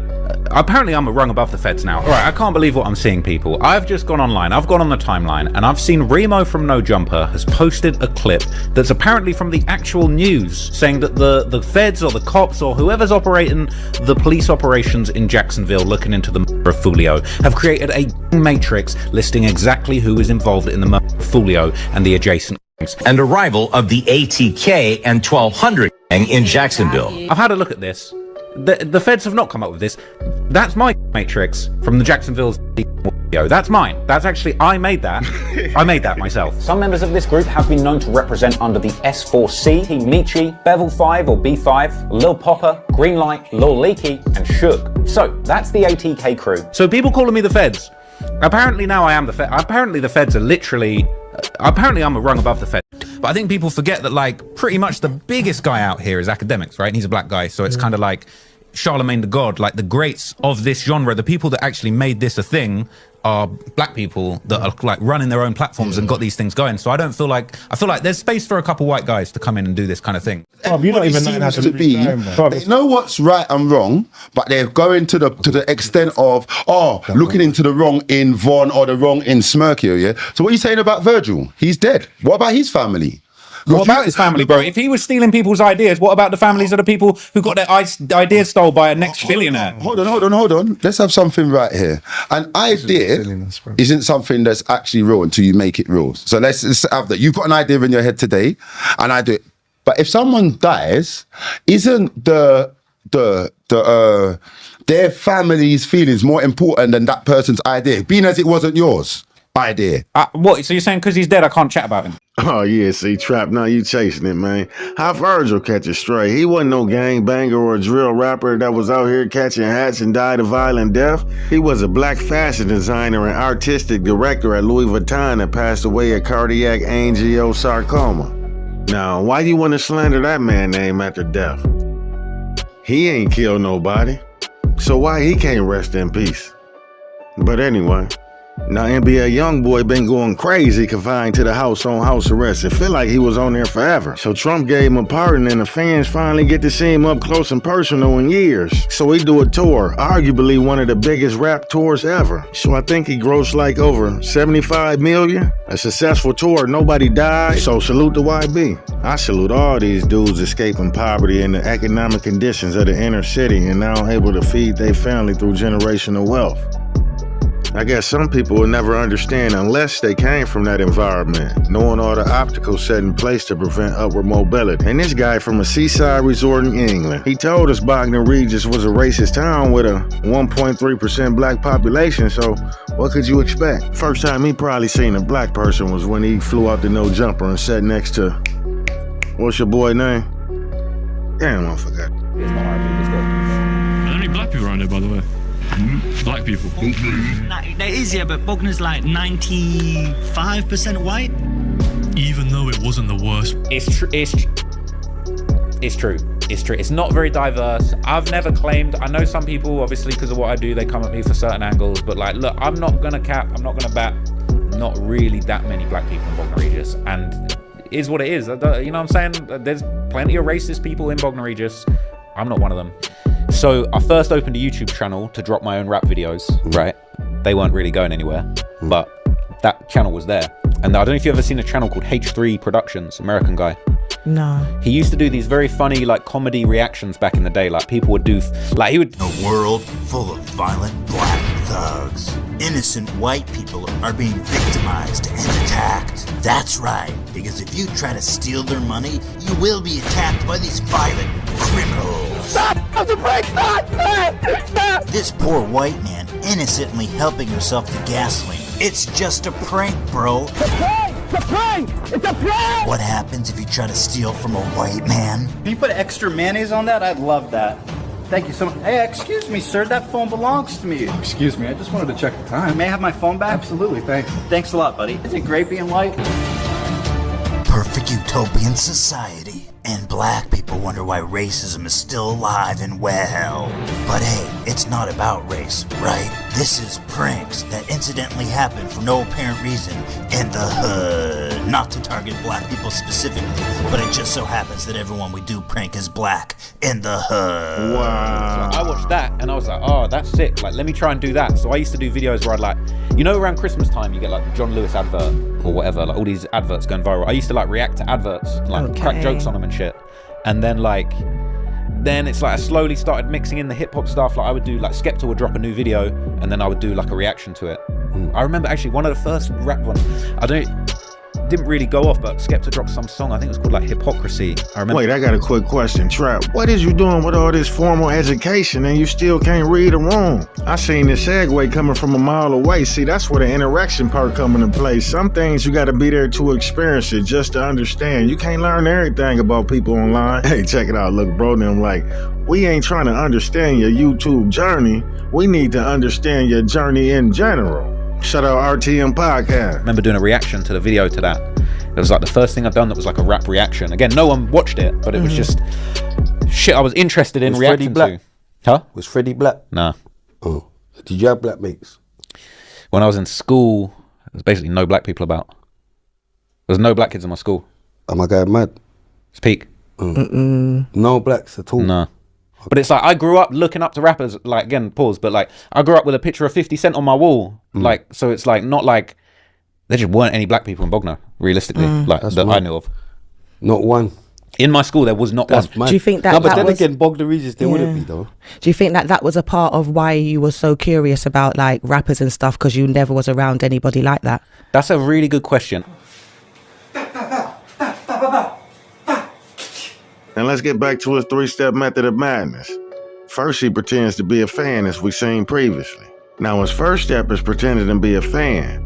Speaker 1: apparently I'm a rung above the feds now. Alright, I can't believe what I'm seeing, people. I've just gone online, I've gone on the timeline, and I've seen Remo from No Jumper has posted a clip that's apparently from the actual news, saying that the feds or the cops or whoever's operating the police operations in Jacksonville looking into the murder of Fulio have created a matrix listing exactly who is involved in the murder of Fulio and the adjacent gangs.
Speaker 7: And arrival of the ATK and 1200 gang in Jacksonville.
Speaker 1: I've had a look at this. The feds have not come up with this. That's my matrix from the Jacksonville's video. That's mine. That's actually, I made that. I made that myself.
Speaker 11: Some members of this group have been known to represent under the S4C, Team Michi, Bevel 5 or B5, Lil Popper, Greenlight, Lil Leaky, and Suge. So that's the ATK crew.
Speaker 1: So people calling me the feds. Apparently now I am the feds. Apparently the feds are literally... apparently I'm a rung above the feds. But I think people forget that, like, pretty much the biggest guy out here is academics, right? And he's a black guy, so it's kind of like Charlemagne the God, like the greats of this genre, the people that actually made this a thing,
Speaker 3: are black people that are like running their own platforms and got these things going. So I feel like there's space for a couple white guys to come in and do this kind of thing.
Speaker 17: You don't even know how to be. They know what's right and wrong, but they're going to the extent of looking into the wrong in Von or the wrong in Smirkio. Yeah. So what are you saying about Virgil? He's dead. What about his family?
Speaker 3: What about his family, bro? If he was stealing people's ideas, what about the families of the people who got their ideas stolen by a next billionaire?
Speaker 17: Hold on. Let's have something right here. An idea isn't something that's actually real until you make it real. So let's have that. You've got an idea in your head today, and I do it. But if someone dies, isn't their family's feelings more important than that person's idea, being as it wasn't yours? Idea.
Speaker 3: What? So you're saying because he's dead, I can't chat about him?
Speaker 6: Oh yeah, see, Trap, now you chasing it, man. How Virgil catch it straight? He wasn't no gangbanger or drill rapper that was out here catching hats and died a violent death. He was a black fashion designer and artistic director at Louis Vuitton that passed away of cardiac angiosarcoma. Now, why you want to slander that man's name after death? He ain't killed nobody, so why he can't rest in peace? But anyway, now NBA YoungBoy been going crazy confined to the house on house arrest. It feel like he was on there forever. So Trump gave him a pardon and the fans finally get to see him up close and personal in years. So he do a tour, arguably one of the biggest rap tours ever. So I think he grossed like over 75 million. A successful tour, nobody died. So salute to YB. I salute all these dudes escaping poverty and the economic conditions of the inner city and now able to feed their family through generational wealth. I guess some people will never understand unless they came from that environment, knowing all the obstacles set in place to prevent upward mobility. And this guy from a seaside resort in England, he told us Bognor Regis was a racist town with a 1.3% black population, so what could you expect? First time he probably seen a black person was when he flew out the no jumper and sat next to, what's your boy name? Damn, I forgot.
Speaker 5: Are there any black people around here, by the way? Black people.
Speaker 8: There is, yeah, but Bognor's like 95% white.
Speaker 5: Even though it wasn't the worst.
Speaker 3: It's true. It's not very diverse. I've never claimed, I know some people, obviously, because of what I do, they come at me for certain angles, but like, look, I'm not gonna cap, I'm not gonna bat, not really that many black people in Bognor Regis, and it is what it is. You know what I'm saying? There's plenty of racist people in Bognor Regis. I'm not one of them. So I first opened a YouTube channel to drop my own rap videos, right? They weren't really going anywhere, but that channel was there. And I don't know if you've ever seen a channel called H3 Productions, American guy.
Speaker 2: No.
Speaker 3: He used to do these very funny like comedy reactions back in the day. Like people would do, like he would.
Speaker 9: A world full of violent black thugs. Innocent white people are being victimized and attacked. That's right, because if you try to steal their money, you will be attacked by these violent criminals. Stop! The brake! Stop! This poor white man innocently helping himself to gasoline. It's just a prank, bro. It's a prank! It's a prank! It's a prank! What happens if you try to steal from a white man?
Speaker 12: Can you put extra mayonnaise on that? I'd love that. Thank you so much. Hey, excuse me, sir. That phone belongs to me.
Speaker 10: Excuse me, I just wanted to check the time.
Speaker 12: May I have my phone back?
Speaker 10: Absolutely, thanks.
Speaker 12: Thanks a lot, buddy. Is it great being white?
Speaker 9: Perfect utopian society. And black people wonder why racism is still alive and well. But hey, it's not about race, right? This is pranks that incidentally happen for no apparent reason in the hood. Not to target black people specifically, but it just so happens that everyone we do prank is black in the hood.
Speaker 3: Wow. So I watched that and I was like, oh, that's sick. Like, let me try and do that. So I used to do videos where I'd like, you know, around Christmas time, you get like the John Lewis advert or whatever, like all these adverts going viral. I used to like react to adverts, like crack jokes on them and shit. And then like, then it's like I slowly started mixing in the hip hop stuff. Like I would do like Skepta would drop a new video and then I would do like a reaction to it. I remember actually one of the first rap ones, didn't really go off, but Skepta dropped some song, I think it was called like Hypocrisy. I remember.
Speaker 6: Wait, I got a quick question, Trap. What is you doing with all this formal education and you still can't read or wrong? I seen this segue coming from a mile away. See, that's where the interaction part come into play. Some things you gotta be there to experience it just to understand. You can't learn everything about people online. Hey, check it out. Look, bro, them like, we ain't trying to understand your YouTube journey. We need to understand your journey in general. Shout out RTM Podcast.
Speaker 3: I remember doing a reaction to the video to that. It was like the first thing I've done that was like a rap reaction. Again, no one watched it, but it was just shit I was interested in reacting to. Huh?
Speaker 25: Was Freddie black?
Speaker 3: Nah.
Speaker 25: Oh. Did you have black mates?
Speaker 3: When I was in school, there's basically no black people about. There's no black kids in my school.
Speaker 13: Am I going mad?
Speaker 3: It's peak.
Speaker 13: No blacks at all.
Speaker 3: No. But it's like, I grew up looking up to rappers, like, again, pause, but like, I grew up with a picture of 50 Cent on my wall. Like, so it's like, not like, there just weren't any black people in Bognor, realistically, like, that I knew of.
Speaker 13: Not one.
Speaker 3: In my school, there was not one.
Speaker 14: Do you think that
Speaker 13: No, but
Speaker 14: that
Speaker 13: then
Speaker 14: was,
Speaker 13: again, Bognor Regis, there wouldn't be though.
Speaker 14: do you think that that was a part of why you were so curious about like rappers and stuff, because you never was around anybody like that?
Speaker 3: That's a really good question.
Speaker 6: Now let's get back to his 3-step method of madness. First, he pretends to be a fan, as we've seen previously. Now his first step is pretending to be a fan.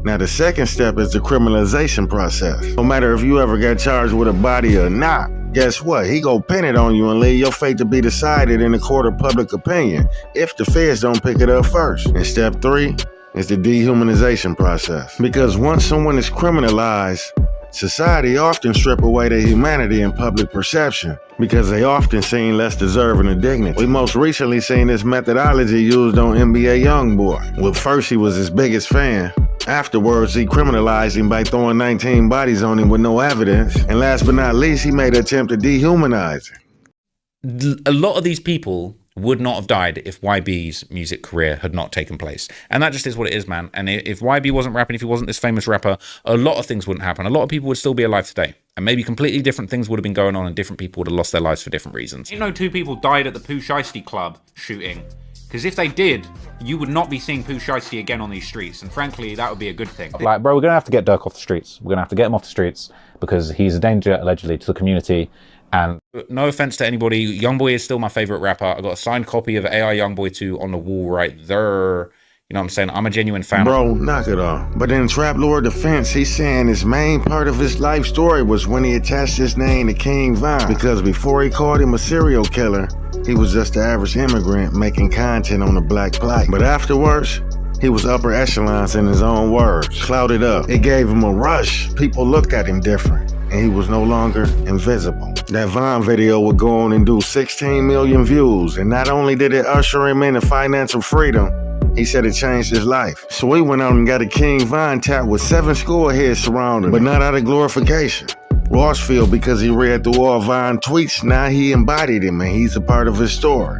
Speaker 6: Now the second step is the criminalization process. No matter if you ever got charged with a body or not, guess what? He go pin it on you and leave your fate to be decided in the court of public opinion if the feds don't pick it up first. And step 3 is the dehumanization process. Because once someone is criminalized, society often strip away their humanity in public perception because they often seem less deserving of dignity. We most recently seen this methodology used on NBA Youngboy. Well, first he was his biggest fan. Afterwards, he criminalized him by throwing 19 bodies on him with no evidence. And last but not least, he made an attempt to dehumanize him.
Speaker 3: A lot of these people would not have died if YB's music career had not taken place. And that just is what it is, man. And if YB wasn't rapping, if he wasn't this famous rapper, a lot of things wouldn't happen. A lot of people would still be alive today. And maybe completely different things would have been going on and different people would have lost their lives for different reasons. You know, 2 people died at the Pooh Shiesty Club shooting. Because if they did, you would not be seeing Pooh Shiesty again on these streets. And frankly, that would be a good thing.
Speaker 11: Like, bro, we're going to have to get Dirk off the streets. We're going to have to get him off the streets because he's a danger, allegedly, to the community. And
Speaker 3: no offense to anybody, Youngboy is still my favorite rapper. I got a signed copy of AI Youngboy 2 on the wall right there. You know what I'm saying? I'm a genuine fan.
Speaker 6: Bro, knock it off. But in Trap Lord defense, he's saying his main part of his life story was when he attached his name to King Von. Because before he called him a serial killer, he was just the average immigrant making content on the black plight. But afterwards, he was upper echelons in his own words, clouded up. It gave him a rush. People looked at him different, and he was no longer invisible. That Von video would go on and do 16 million views, and not only did it usher him into financial freedom, he said it changed his life. So he went out and got a King Von tat with 7 score heads surrounding him, but not out of glorification. Rossfield, because he read through all Von tweets, now he embodied him and he's a part of his story.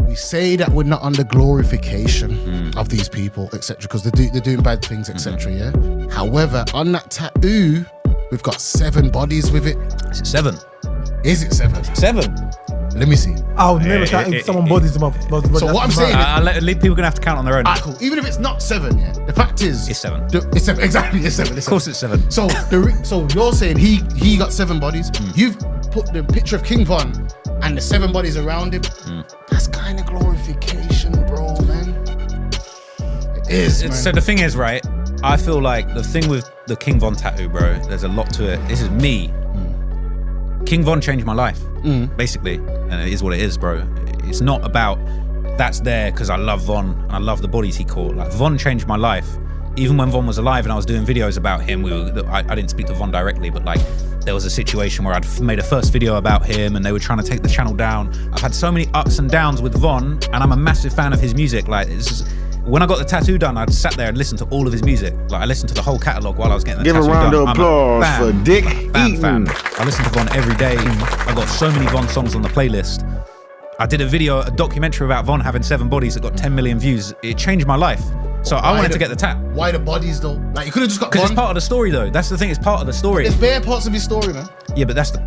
Speaker 16: We say that we're not under glorification of these people, etc., because they're doing bad things, etc. Yeah. However, on that tattoo, we've got 7 bodies with it.
Speaker 3: Is it 7?
Speaker 16: Is it 7?
Speaker 3: 7.
Speaker 16: Let me see.
Speaker 15: I would never try if someone bodies them up.
Speaker 16: So what I'm saying,
Speaker 3: people are gonna have to count on their own.
Speaker 16: Cool. Even if it's not 7, yeah. The fact is,
Speaker 3: it's 7.
Speaker 16: It's 7. Exactly, it's 7.
Speaker 3: Of course, it's 7.
Speaker 16: So, so you're saying he got 7 bodies. You've put the picture of King Von and the 7 bodies around him. That's kind of glorification, bro, man. It is, man.
Speaker 3: So the thing is, right? I feel like the thing with the King Von tattoo, bro, there's a lot to it. This is me. King Von changed my life, basically, and it is what it is, bro. It's not about that's there because I love Von and I love the bodies he caught. Like, Von changed my life. Even when Von was alive and I was doing videos about him, I didn't speak to Von directly, but like there was a situation where I'd made a first video about him and they were trying to take the channel down. I've had so many ups and downs with Von, and I'm a massive fan of his music. Like, it's just, when I got the tattoo done, I sat there and listened to all of his music. Like, I listened to the whole catalogue while I was getting the tattoo done.
Speaker 6: Give a round of applause for Dick Eaton.
Speaker 3: I listen to Von every day. I got so many Von songs on the playlist. I did a documentary about Von having 7 bodies that got 10 million views. It changed my life. So I wanted to get the tat.
Speaker 16: Why the bodies though? Like, you could have just got
Speaker 3: because
Speaker 16: Von.
Speaker 3: It's part of the story though. That's the thing, it's part of the story.
Speaker 16: There's bare parts of his story, man.
Speaker 3: Yeah, but that's the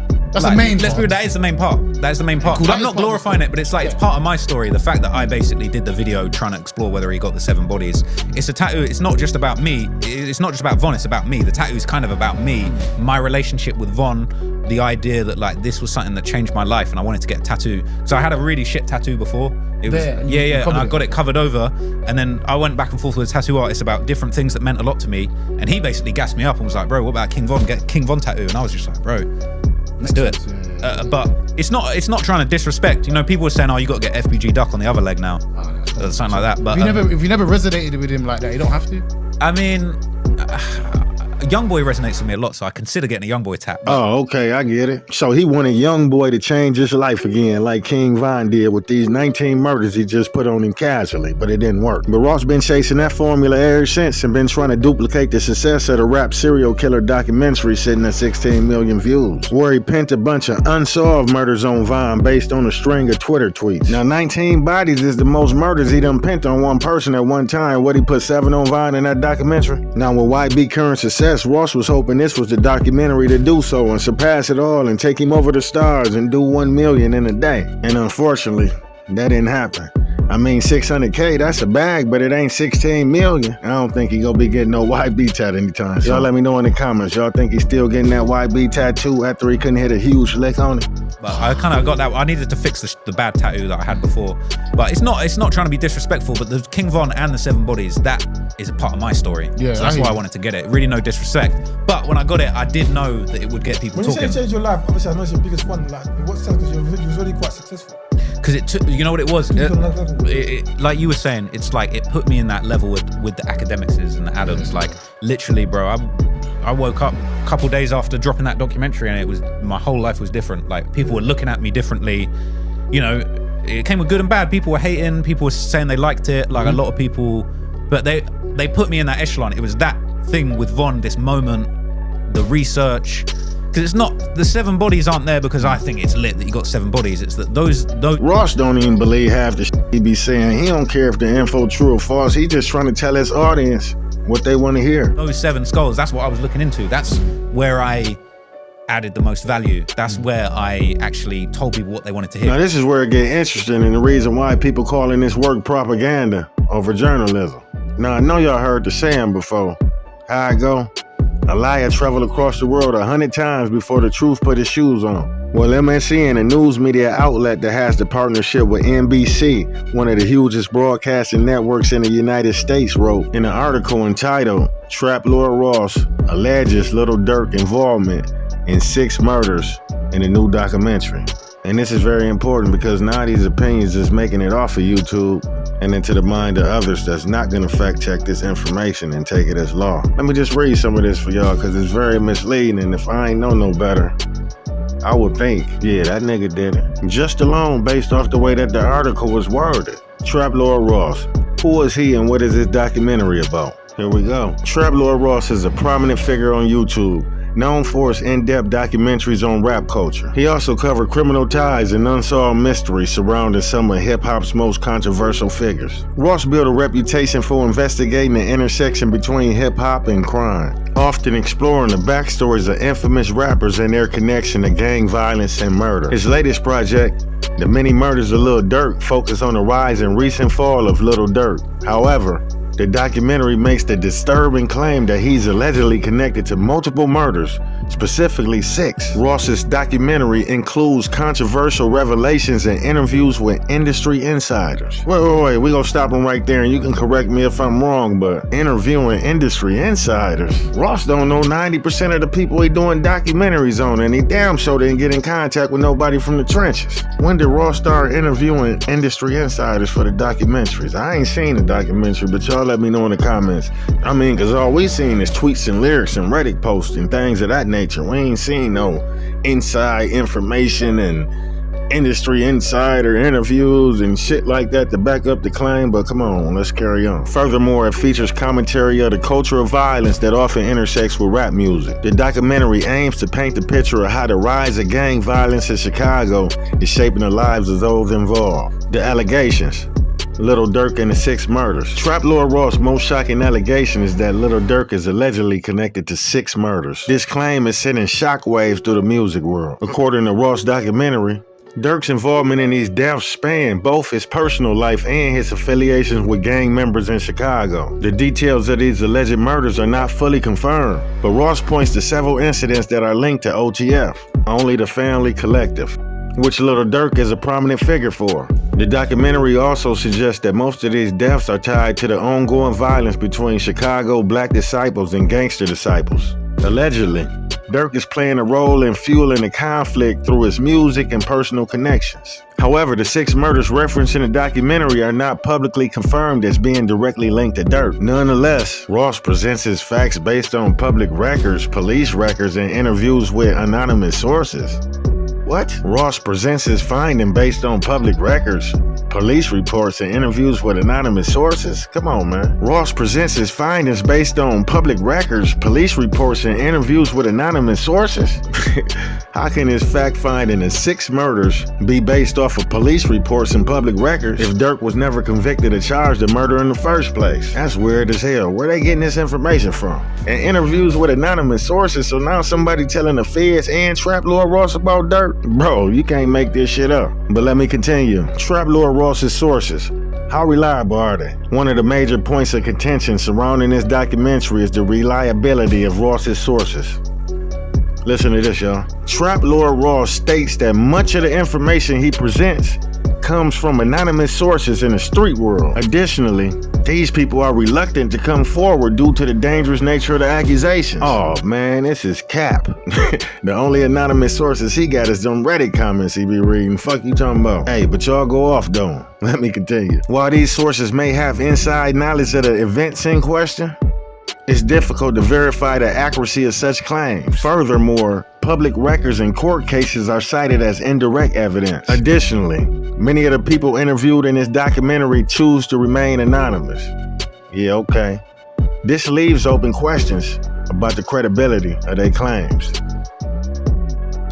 Speaker 16: main
Speaker 3: let's
Speaker 16: part.
Speaker 3: That is the main part. That is the main part.
Speaker 16: Cool,
Speaker 3: I'm not glorifying it, but it's like, it's part of my story. The fact that I basically did the video trying to explore whether he got the 7 bodies. It's a tattoo. It's not just about me. It's not just about Von. It's about me. The tattoo is kind of about me, my relationship with Von, the idea that like this was something that changed my life and I wanted to get a tattoo. So I had a really shit tattoo before. It was, and I got it covered over, and then I went back and forth with a tattoo artist about different things that meant a lot to me, and he basically gassed me up and was like, bro, what about King Von? Get a King Von tattoo. And I was just like, bro, let's do it. But it's not trying to disrespect. You know, people were saying, oh, you got to get FBG Duck on the other leg now, or something like that. But
Speaker 16: if you never resonated with him like that, you don't have to.
Speaker 3: I mean, Youngboy resonates with me a lot, so I consider getting a Youngboy tat.
Speaker 6: Oh, okay, I get it. So he wanted Youngboy to change his life again, like King Von did with these 19 murders he just put on him casually, but it didn't work. But Ross been chasing that formula ever since and been trying to duplicate the success of the rap serial killer documentary sitting at 16 million views, where he pinned a bunch of unsolved murders on Vine based on a string of Twitter tweets. Now, 19 bodies is the most murders he done pinned on one person at one time. What, he put 7 on Vine in that documentary? Now, with YB current success, Ross was hoping this was the documentary to do so and surpass it all and take him over the stars and do 1 million in a day. And unfortunately, that didn't happen. I mean, 600K, that's a bag, but it ain't 16 million. I don't think he gonna be getting no YB tat anytime soon. Y'all let me know in the comments. Y'all think he's still getting that YB tattoo after he couldn't hit a huge lick on it?
Speaker 3: But I kind of got that. I needed to fix the bad tattoo that I had before. But it's not trying to be disrespectful, but the King Von and the 7 bodies, that is a part of my story.
Speaker 15: Yeah,
Speaker 3: so that's why I wanted to get it. Really no disrespect. But when I got it, I did know that it would get people talking.
Speaker 15: When you say change your life, obviously I know it's your biggest one. Like, in what sense? Because you was already quite successful.
Speaker 3: Because it took, you know what it was? Like you were saying, it's like it put me in that level with the academics and the Adams. Like literally, bro, I woke up a couple days after dropping that documentary and it was, my whole life was different. Like people were looking at me differently. You know, it came with good and bad. People were hating, people were saying they liked it, like a lot of people, but they put me in that echelon. It was that thing with Von, this moment, the research. Because it's not, the 7 bodies aren't there because I think it's lit that you got 7 bodies. It's that those
Speaker 6: Ross don't even believe half the shit he be saying. He don't care if the info true or false. He just trying to tell his audience what they want to hear.
Speaker 3: Those 7 skulls, that's what I was looking into. That's where I added the most value. That's where I actually told people what they wanted to hear.
Speaker 6: Now this is where it get interesting and the reason why people calling this work propaganda over journalism. Now I know y'all heard the saying before. How I go? A liar traveled across the world 100 times before the truth put his shoes on. Well, MSN, a news media outlet that has the partnership with NBC, one of the hugest broadcasting networks in the United States, wrote in an article entitled Trap Lord Ross Alleges Little Durk Involvement in 6 Murders in a New Documentary. And this is very important because now these opinions is making it off of YouTube and into the mind of others that's not gonna fact check this information and take it as law. Let me just read some of this for y'all because it's very misleading, and if I ain't know no better, I would think, yeah, that nigga did it. Just alone based off the way that the article was worded. Trap Lord Ross, who is he and what is his documentary about? Here we go. Trap Lord Ross is a prominent figure on YouTube, known for his in-depth documentaries on rap culture. He also covered criminal ties and unsolved mysteries surrounding some of hip-hop's most controversial figures. Ross built a reputation for investigating the intersection between hip-hop and crime, often exploring the backstories of infamous rappers and their connection to gang violence and murder. His latest project, The Many Murders of Lil Durk, focused on the rise and recent fall of Lil Durk. However, the documentary makes the disturbing claim that he's allegedly connected to multiple murders, specifically 6. Ross's documentary includes controversial revelations and interviews with industry insiders. Wait, we gonna stop him right there and you can correct me if I'm wrong, but interviewing industry insiders? Ross don't know 90% of the people he doing documentaries on, and he damn sure didn't get in contact with nobody from the trenches. When did Ross start interviewing industry insiders for the documentaries? I ain't seen the documentary, but y'all let me know in the comments. I mean, cause all we seen is tweets and lyrics and Reddit posts and things of that nature. We ain't seen no inside information and industry insider interviews and shit like that to back up the claim, but come on, let's carry on. Furthermore, it features commentary of the culture of violence that often intersects with rap music. The documentary aims to paint the picture of how the rise of gang violence in Chicago is shaping the lives of those involved. The allegations. Lil Durk and the 6 murders. Trap Lord Ross' most shocking allegation is that Lil Durk is allegedly connected to 6 murders. This claim is sending shockwaves through the music world. According to Ross' documentary, Durk's involvement in these deaths span both his personal life and his affiliations with gang members in Chicago. The details of these alleged murders are not fully confirmed, but Ross points to several incidents that are linked to OTF, Only the Family Collective, which Lil Durk is a prominent figure for. The documentary also suggests that most of these deaths are tied to the ongoing violence between Chicago black disciples and gangster disciples. Allegedly, Dirk is playing a role in fueling the conflict through his music and personal connections. However, the 6 murders referenced in the documentary are not publicly confirmed as being directly linked to Dirk. Nonetheless, Ross presents his facts based on public records, police records, and interviews with anonymous sources. What? Ross presents his finding based on public records, police reports, and interviews with anonymous sources? Come on, man. Ross presents his findings based on public records, police reports, and interviews with anonymous sources? How can his fact finding of 6 murders be based off of police reports and public records if Dirk was never convicted or charged of murder in the first place? That's weird as hell. Where they getting this information from? And interviews with anonymous sources, so now somebody telling the feds and Trap Lord Ross about Dirk? Bro, you can't make this shit up. But let me continue. Trap Lord Ross's sources. How reliable are they? One of the major points of contention surrounding this documentary is the reliability of Ross's sources. Listen to this, y'all. Trap Lord Ross states that much of the information he presents comes from anonymous sources in the street world. Additionally, these people are reluctant to come forward due to the dangerous nature of the accusations. Oh man, this is cap. The only anonymous sources he got is them Reddit comments he be reading. Fuck you talking about? Hey, but y'all go off though. Let me continue. While these sources may have inside knowledge of the events in question, it's difficult to verify the accuracy of such claims. Furthermore, public records and court cases are cited as indirect evidence. Additionally, many of the people interviewed in this documentary choose to remain anonymous. Yeah, okay. This leaves open questions about the credibility of their claims.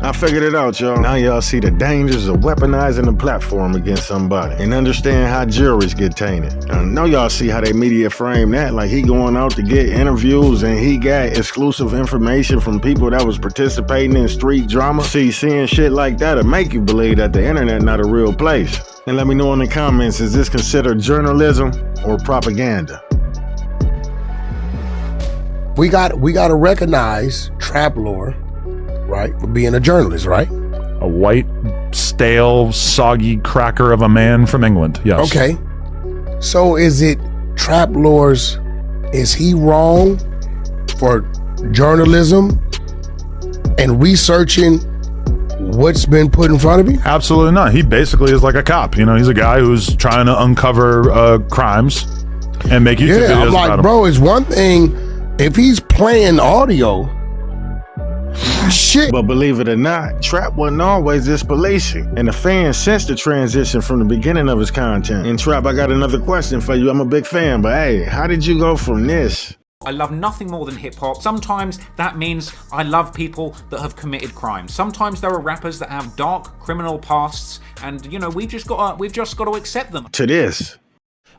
Speaker 6: I figured it out, y'all. Now y'all see the dangers of weaponizing the platform against somebody and understand how juries get tainted. I know y'all see how they media frame that, like he going out to get interviews and he got exclusive information from people that was participating in street drama. See, seeing shit like that'll make you believe that the internet not a real place. And let me know in the comments, is this considered journalism or propaganda?
Speaker 18: We got to recognize Trap Lord, right, for being a journalist, right?
Speaker 5: A white, stale, soggy cracker of a man from England, yes.
Speaker 18: Okay. So is it Trap Lord's, is he wrong for journalism and researching what's been put in front of him?
Speaker 5: Absolutely not. He basically is like a cop. You know, he's a guy who's trying to uncover crimes and make YouTube videos
Speaker 18: I'm like,
Speaker 5: about
Speaker 18: bro, it's one thing if he's playing audio. Shit.
Speaker 6: But believe it or not, Trap wasn't always this policing. And the fans sensed the transition from the beginning of his content. And Trap, I got another question for you. I'm a big fan, but hey, how did you go from this?
Speaker 3: I love nothing more than hip hop. Sometimes that means I love people that have committed crimes. Sometimes there are rappers that have dark criminal pasts, and you know, we've just got to accept them.
Speaker 6: To this.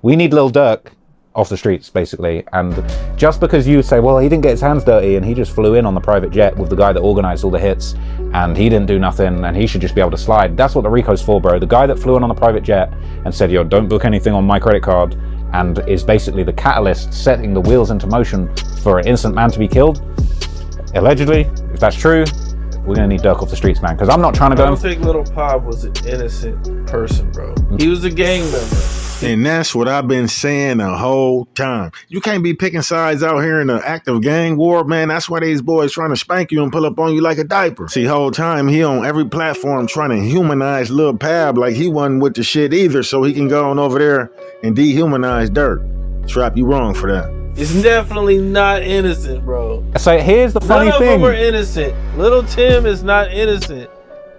Speaker 11: We need Lil Durk off the streets, basically. And just because you say, well, he didn't get his hands dirty and he just flew in on the private jet with the guy that organized all the hits and he didn't do nothing and he should just be able to slide. That's what the RICO's for, bro. The guy that flew in on the private jet and said, yo, don't book anything on my credit card, and is basically the catalyst setting the wheels into motion for an innocent man to be killed. Allegedly, if that's true, we're gonna need Durk off the streets, man, because I'm not trying to go.
Speaker 19: I don't think Lil Pop was an innocent person, bro. He was a gang member.
Speaker 6: And that's what I've been saying the whole time. You can't be picking sides out here in the active gang war, man. That's why these boys trying to spank you and pull up on you like a diaper. See, whole time he on every platform trying to humanize Lil Pab like he wasn't with the shit either, so he can go on over there and dehumanize Dirk. Trap, you wrong for that.
Speaker 19: It's definitely not innocent, bro.
Speaker 11: So here's the funny thing.
Speaker 19: None of them are innocent. Little Tim is not innocent.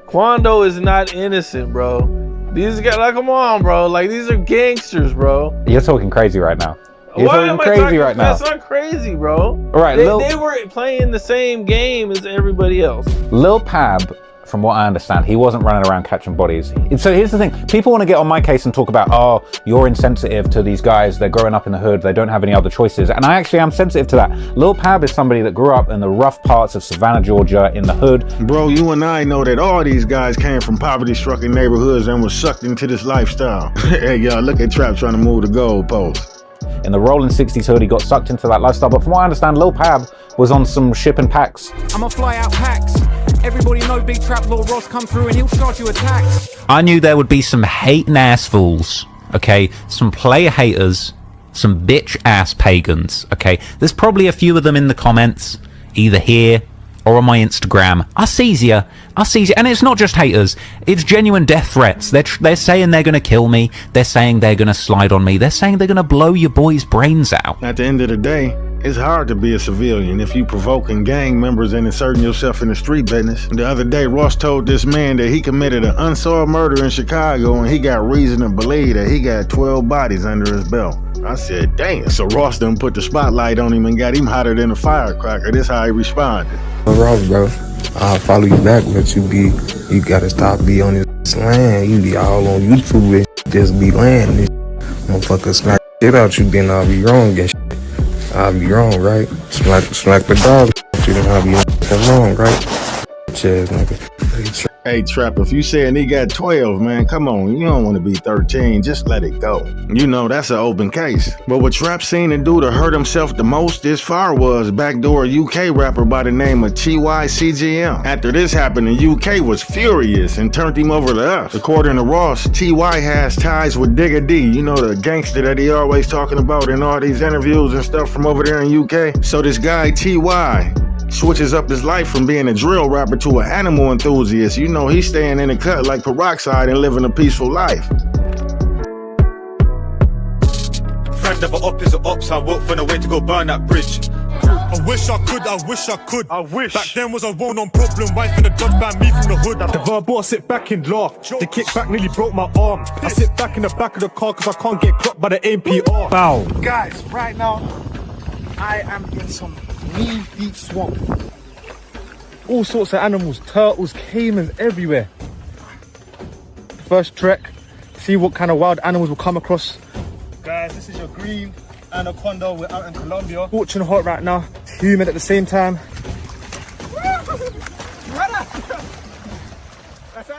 Speaker 19: Quando is not innocent, bro. These guys, like, come on, bro. Like, these are gangsters, bro.
Speaker 11: You're talking crazy right now. You're
Speaker 19: Why am I
Speaker 11: crazy
Speaker 19: talking?
Speaker 11: right now.
Speaker 19: That's not crazy, bro.
Speaker 11: All right,
Speaker 19: they were playing the same game as everybody else.
Speaker 11: Lil Pab, from what I understand, he wasn't running around catching bodies. So here's the thing. People want to get on my case and talk about, oh, you're insensitive to these guys. They're growing up in the hood. They don't have any other choices. And I actually am sensitive to that. Lil Pab is somebody that grew up in the rough parts of Savannah, Georgia, in the hood.
Speaker 6: Bro, you and I know that all these guys came from poverty-stricken neighborhoods and were sucked into this lifestyle. Hey, y'all, look at Trap trying to move the goalpost.
Speaker 11: In the rolling 60s hood, he got sucked into that lifestyle. But from what I understand, Lil Pab was on some shipping packs.
Speaker 3: I'ma fly out packs. Everybody know Big Trap Lord Ross come through and he'll charge you a tax.
Speaker 11: I knew there would be some hating ass fools, okay? Some player haters, some bitch ass pagans, okay? There's probably a few of them in the comments, either here
Speaker 3: or on my Instagram. I sees you. And it's not just haters. It's genuine death threats. They're saying they're going to kill me. They're saying they're going to slide on me. They're saying they're going to blow your boy's brains out.
Speaker 6: At the end of the day, it's hard to be a civilian if you provoking gang members and inserting yourself in the street business. The other day, Ross told this man that he committed an unsolved murder in Chicago and he got reason to believe that he got 12 bodies under his belt. I said, damn. So Ross done put the spotlight on him and got him hotter than a firecracker. This how he responded.
Speaker 20: Ross, bro, I'll follow you back, but you gotta stop being on this land. You be all on YouTube and just be laying this motherfucker smack shit out you, then I'll be wrong and shit. I'll be wrong, right? Smack the dog, you then I'll be wrong, right? Cheers, nigga.
Speaker 6: Hey, Trap, if you saying he got 12, man, come on. You don't want to be 13. Just let it go. You know, that's an open case. But what Trap seen to do to hurt himself the most this far was backdoor a UK rapper by the name of TY. After this happened, the UK was furious and turned him over to us. According to Ross, TY has ties with Digga D, you know, the gangster that he always talking about in all these interviews and stuff from over there in UK. So this guy, TY, switches up his life from being a drill rapper to an animal enthusiast. You know, he's staying in the cut like peroxide and living a peaceful life.
Speaker 21: Friend of an opposite ops, I walk from the way to go burn that bridge. I wish I could. Back then was a well-known problem. Wife and the dog banned me from the hood. The verbal, I sit back and laugh. The kickback nearly broke my arm. I sit back in the back of the car cause I can't get clocked by the APR. Bow.
Speaker 22: Guys, right now, I am in some knee-deep swamp. All sorts of animals, turtles, caimans everywhere. First trek, see what kind of wild animals we'll come across. Guys, this is your green anaconda. We're out in Colombia. Fortune hot right now, humid at the same time.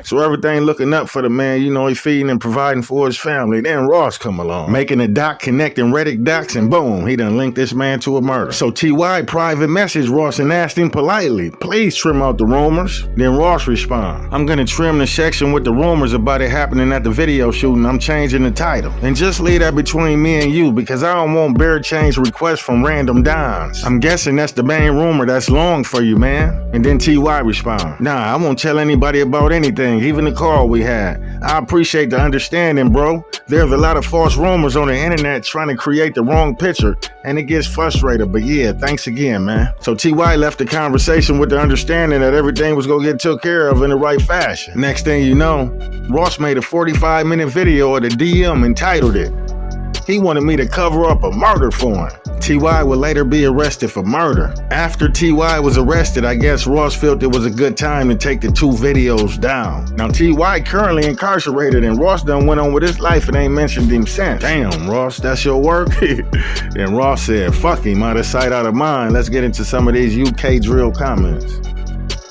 Speaker 6: So everything looking up for the man, you know, he feeding and providing for his family. Then Ross come along, making a doc connecting Reddit docs, and boom, he done linked this man to a murder. So TY private messaged Ross and asked him politely, please trim out the rumors. Then Ross respond, I'm gonna trim the section with the rumors about it happening at the video shooting. I'm changing the title. And just leave that between me and you because I don't want bear change requests from random dons. I'm guessing that's the main rumor that's long for you, man. And then TY respond, nah, I won't tell anybody about anything. Even the call we had. I appreciate the understanding, bro. There's a lot of false rumors on the internet trying to create the wrong picture, and it gets frustrated. But yeah, thanks again, man. So TY left the conversation with the understanding that everything was gonna get took care of in the right fashion. Next thing you know, Ross made a 45-minute video of the DM entitled it, he wanted me to cover up a murder for him. TY would later be arrested for murder. After TY was arrested, I guess Ross felt it was a good time to take the two videos down. Now TY currently incarcerated and Ross done went on with his life and ain't mentioned him since. Damn, Ross, that's your work? Then Ross said, fuck him, out of sight, out of mind. Let's get into some of these UK drill comments.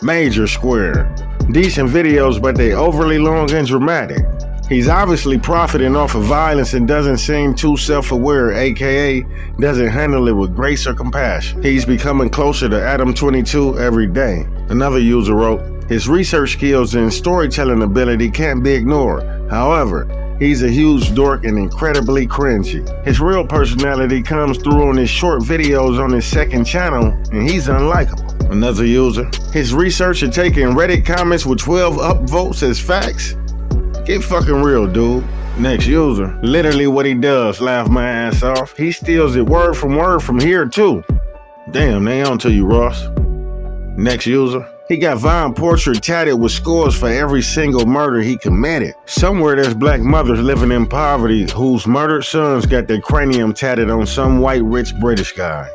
Speaker 6: Major Square. Decent videos, but they overly long and dramatic. He's obviously profiting off of violence and doesn't seem too self-aware, aka doesn't handle it with grace or compassion. He's becoming closer to Adam 22 every day. Another user wrote, his research skills and storytelling ability can't be ignored. However, he's a huge dork and incredibly cringy. His real personality comes through on his short videos on his second channel, and he's unlikable. Another user, his research and taking Reddit comments with 12 upvotes as facts? Get fucking real, dude. Next user, literally what he does, laugh my ass off. He steals it word from here too. Damn, they on to you, Ross. Next user, he got Vine portrait tatted with scores for every single murder he committed. Somewhere there's black mothers living in poverty whose murdered sons got their cranium tatted on some white rich British guy.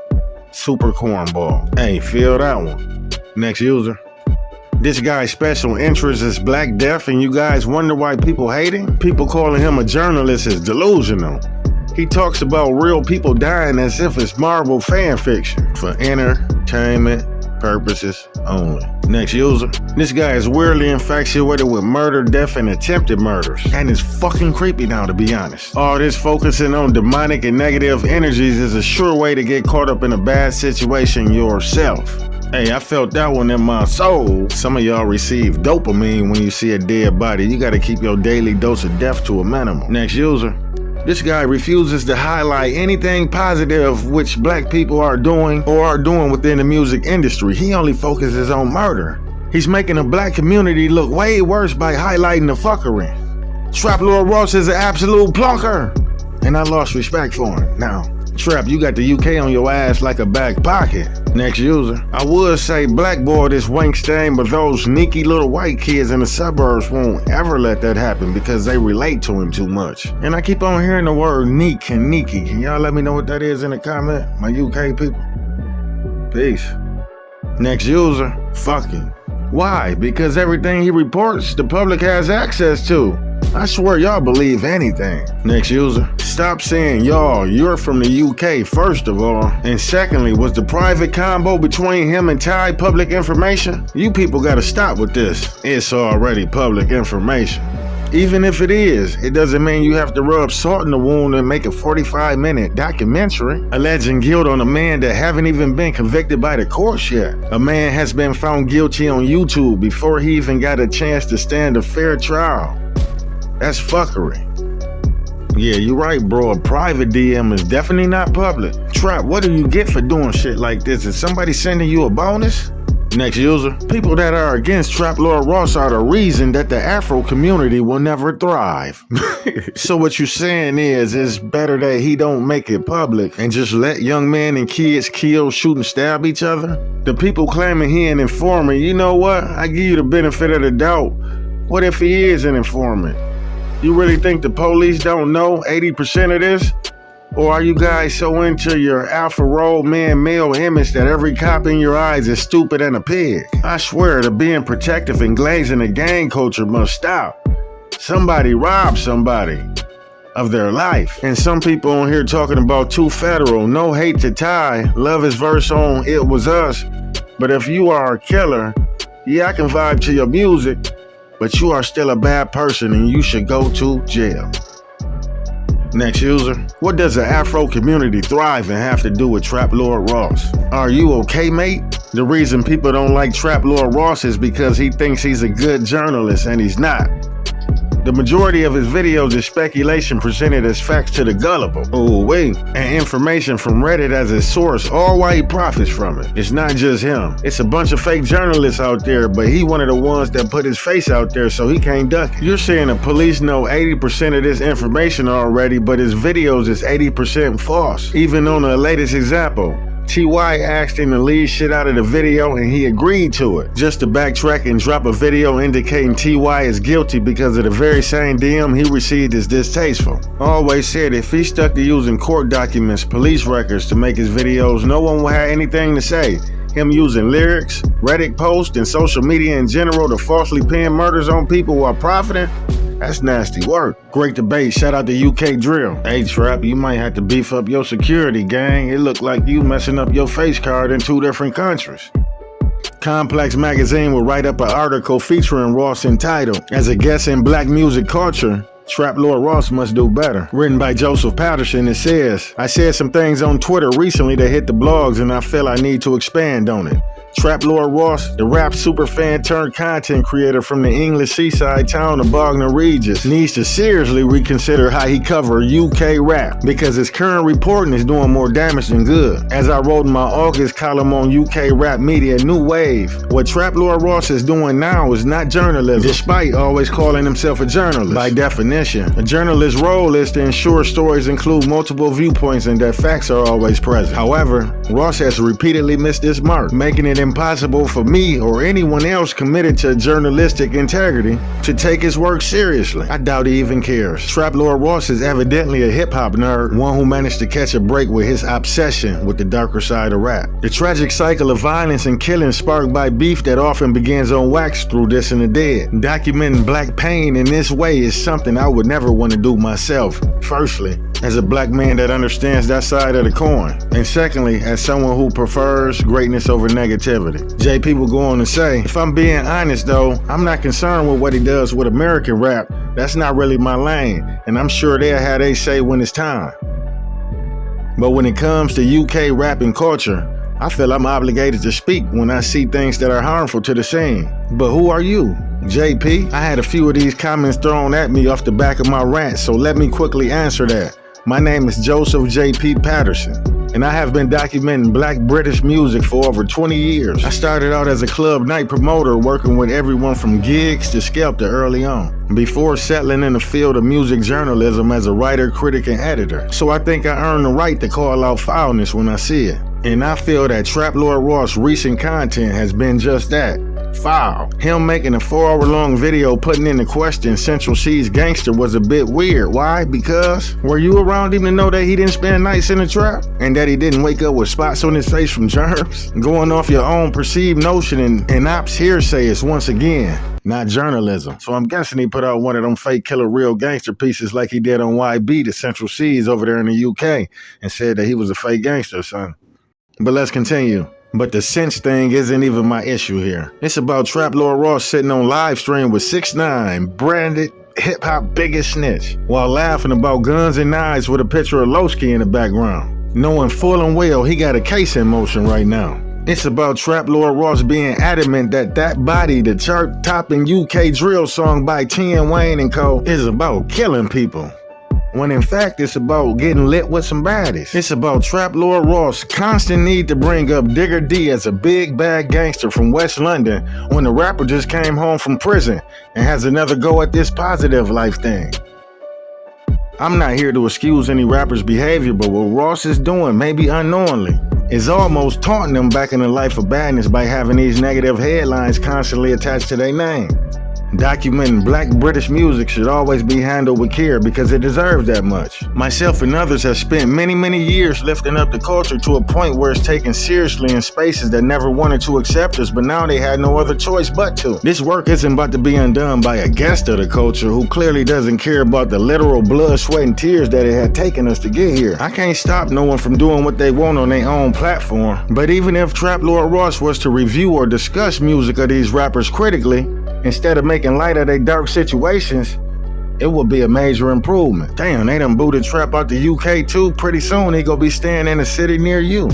Speaker 6: Super cornball. Hey, feel that one. Next user, this guy's special interest is Black Death, and you guys wonder why people hate him? People calling him a journalist is delusional. He talks about real people dying as if it's Marvel fan fiction for entertainment purposes only. Next user, this guy is weirdly infatuated with murder, death, and attempted murders. And it's fucking creepy now, to be honest. All this focusing on demonic and negative energies is a sure way to get caught up in a bad situation yourself. Hey, I felt that one in my soul. Some of y'all receive dopamine when you see a dead body. You gotta keep your daily dose of death to a minimum. Next user, This guy refuses to highlight anything positive which black people are doing or are doing within the music industry. He only focuses on murder. He's making the black community look way worse by highlighting the fuckery. Trap Lord Ross is an absolute plunker, and I lost respect for him. Now, Trap, you got the UK on your ass like a back pocket. Next user. I would say blackboard this wank stain, but those sneaky little white kids in the suburbs won't ever let that happen because they relate to him too much. And I keep on hearing the word neek and neeky. Can y'all let me know what that is in the comment? My UK people. Peace. Next user. Fucking. Why? Because everything he reports, the public has access to. I swear y'all believe anything. Next user. Stop saying y'all, you're from the UK, first of all. And secondly, was the private combo between him and Ty public information? You people gotta stop with this. It's already public information. Even if it is, it doesn't mean you have to rub salt in the wound and make a 45-minute documentary alleging guilt on a man that haven't even been convicted by the courts yet. A man has been found guilty on YouTube before he even got a chance to stand a fair trial. That's fuckery. Yeah, you're right, bro. A private DM is definitely not public. Trap, what do you get for doing shit like this? Is somebody sending you a bonus? Next user. People that are against Trap Lord Ross are the reason that the Afro community will never thrive. So what you're saying is, it's better that he don't make it public and just let young men and kids kill, shoot, and stab each other? The people claiming he an informant, you know what? I give you the benefit of the doubt. What if he is an informant? You really think the police don't know 80% of this? Or are you guys so into your alpha role man male image that every cop in your eyes is stupid and a pig? I swear the being protective and glazing the gang culture must stop. Somebody robbed somebody of their life. And some people on here talking about too federal, no hate to Ty, love his verse on It Was Us. But if you are a killer, yeah, I can vibe to your music, but you are still a bad person and you should go to jail. Next user. What does the Afro community thrive and have to do with Trap Lord Ross? Are you okay, mate? The reason people don't like Trap Lord Ross is because he thinks he's a good journalist and he's not. The majority of his videos is speculation presented as facts to the gullible. Oh wait, and information from Reddit as his source, all while he profits from it. It's not just him. It's a bunch of fake journalists out there, but he one of the ones that put his face out there so he can't duck it. You're saying the police know 80% of this information already, but his videos is 80% false. Even on the latest example, T.Y. asked him to leave shit out of the video and he agreed to it. Just to backtrack and drop a video indicating T.Y. is guilty because of the very same DM he received is distasteful. Always said if he stuck to using court documents, police records to make his videos, no one will have anything to say. Him using lyrics, Reddit posts, and social media in general to falsely pin murders on people while profiting? That's nasty work. Great debate. Shout out to UK Drill. Hey, Trap, you might have to beef up your security, gang. It looked like you messing up your face card in 2 different countries. Complex Magazine will write up an article featuring Ross entitled, As a Guest in Black Music Culture, Trap Lord Ross Must Do Better. Written by Joseph Patterson, it says, I said some things on Twitter recently that hit the blogs and I feel I need to expand on it. Trap Lord Ross, the rap superfan turned content creator from the English seaside town of Bognor Regis, needs to seriously reconsider how he cover UK rap because his current reporting is doing more damage than good. As I wrote in my August column on UK rap media New Wave, what Trap Lord Ross is doing now is not journalism, despite always calling himself a journalist. By definition, a journalist's role is to ensure stories include multiple viewpoints and that facts are always present. However, Ross has repeatedly missed this mark, making it impossible for me or anyone else committed to journalistic integrity to take his work seriously. I doubt he even cares. Trap Lord Ross is evidently a hip-hop nerd, one who managed to catch a break with his obsession with the darker side of rap. The tragic cycle of violence and killing sparked by beef that often begins on wax through This and the Dead. Documenting black pain in this way is something I would never want to do myself. Firstly, as a black man that understands that side of the coin. And secondly, as someone who prefers greatness over negativity. JP will go on to say, if I'm being honest though, I'm not concerned with what he does with American rap. That's not really my lane, and I'm sure they'll have they say when it's time. But when it comes to UK rap and culture, I feel I'm obligated to speak when I see things that are harmful to the scene. But who are you? JP, I had a few of these comments thrown at me off the back of my rant, so let me quickly answer that. My name is Joseph JP Patterson, and I have been documenting Black British music for over 20 years. I started out as a club night promoter, working with everyone from gigs to Skelter early on, before settling in the field of music journalism as a writer, critic, and editor. So I think I earned the right to call out foulness when I see it. And I feel that Trap Lord Ross' recent content has been just that. Foul. Him making a 4-hour-long video putting into question Central C's gangster was a bit weird. Why? Because were you around him to know that he didn't spend nights in the trap? And that he didn't wake up with spots on his face from germs? Going off your own perceived notion and ops hearsay is once again not journalism. So I'm guessing he put out one of them fake killer real gangster pieces like he did on YB to Central C's over there in the UK and said that he was a fake gangster, son. But let's continue. But the cinch thing isn't even my issue here. It's about Trap Lord Ross sitting on live stream with 6ix9ine, branded hip-hop biggest snitch, while laughing about guns and knives with a picture of Lowski in the background, knowing full and well he got a case in motion right now. It's about Trap Lord Ross being adamant that that body, the chart-topping UK drill song by T.N. Wayne and Co., is about killing people, when in fact it's about getting lit with some baddies. It's about Trap Lord Ross' constant need to bring up Digger D as a big bad gangster from West London when the rapper just came home from prison and has another go at this positive life thing. I'm not here to excuse any rapper's behavior, but what Ross is doing, maybe unknowingly, is almost taunting them back in the life of badness by having these negative headlines constantly attached to their name. Documenting Black British music should always be handled with care because it deserves that much. Myself and others have spent many years lifting up the culture to a point where it's taken seriously in spaces that never wanted to accept us, but now they had no other choice but to. This work isn't about to be undone by a guest of the culture who clearly doesn't care about the literal blood, sweat, and tears that it had taken us to get here. I can't stop no one from doing what they want on their own platform, but even if Trap Lord Ross was to review or discuss music of these rappers critically, instead of making light of their dark situations, it would be a major improvement. Damn, they done booted Trap out the UK too. Pretty soon he gonna be staying in a city near you.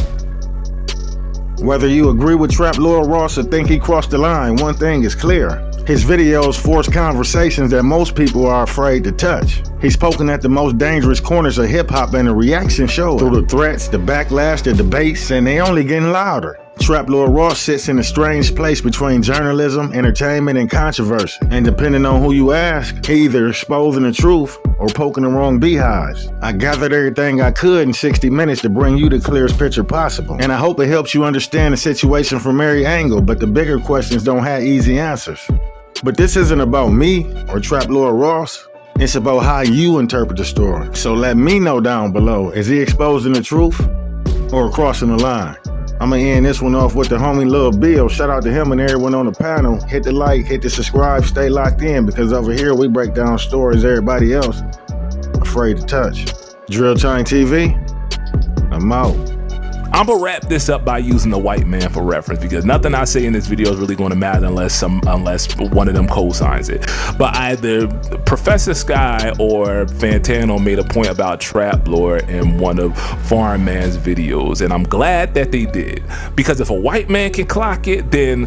Speaker 6: Whether you agree with Trap Lord Ross or think he crossed the line, one thing is clear. His videos force conversations that most people are afraid to touch. He's poking at the most dangerous corners of hip-hop, and the reaction shows through the threats, the backlash, the debates, and they only getting louder. Trap Lord Ross sits in a strange place between journalism, entertainment, and controversy. And depending on who you ask, he either exposing the truth or poking the wrong beehives. I gathered everything I could in 60 minutes to bring you the clearest picture possible. And I hope it helps you understand the situation from every angle, but the bigger questions don't have easy answers. But this isn't about me or Trap Lord Ross. It's about how you interpret the story. So let me know down below, is he exposing the truth or crossing the line? I'm gonna end this one off with the homie Lil Bill. Shout out to him and everyone on the panel. Hit the like, hit the subscribe, stay locked in, because over here we break down stories everybody else afraid to touch. Drill Chain TV, I'm out.
Speaker 4: I'm gonna wrap this up by using the white man for reference, because nothing I say in this video is really going to matter unless one of them co-signs it. But either Professor Sky or Fantano made a point about Trap Lord in one of Foreign Man's videos, and I'm glad that they did, because if a white man can clock it, then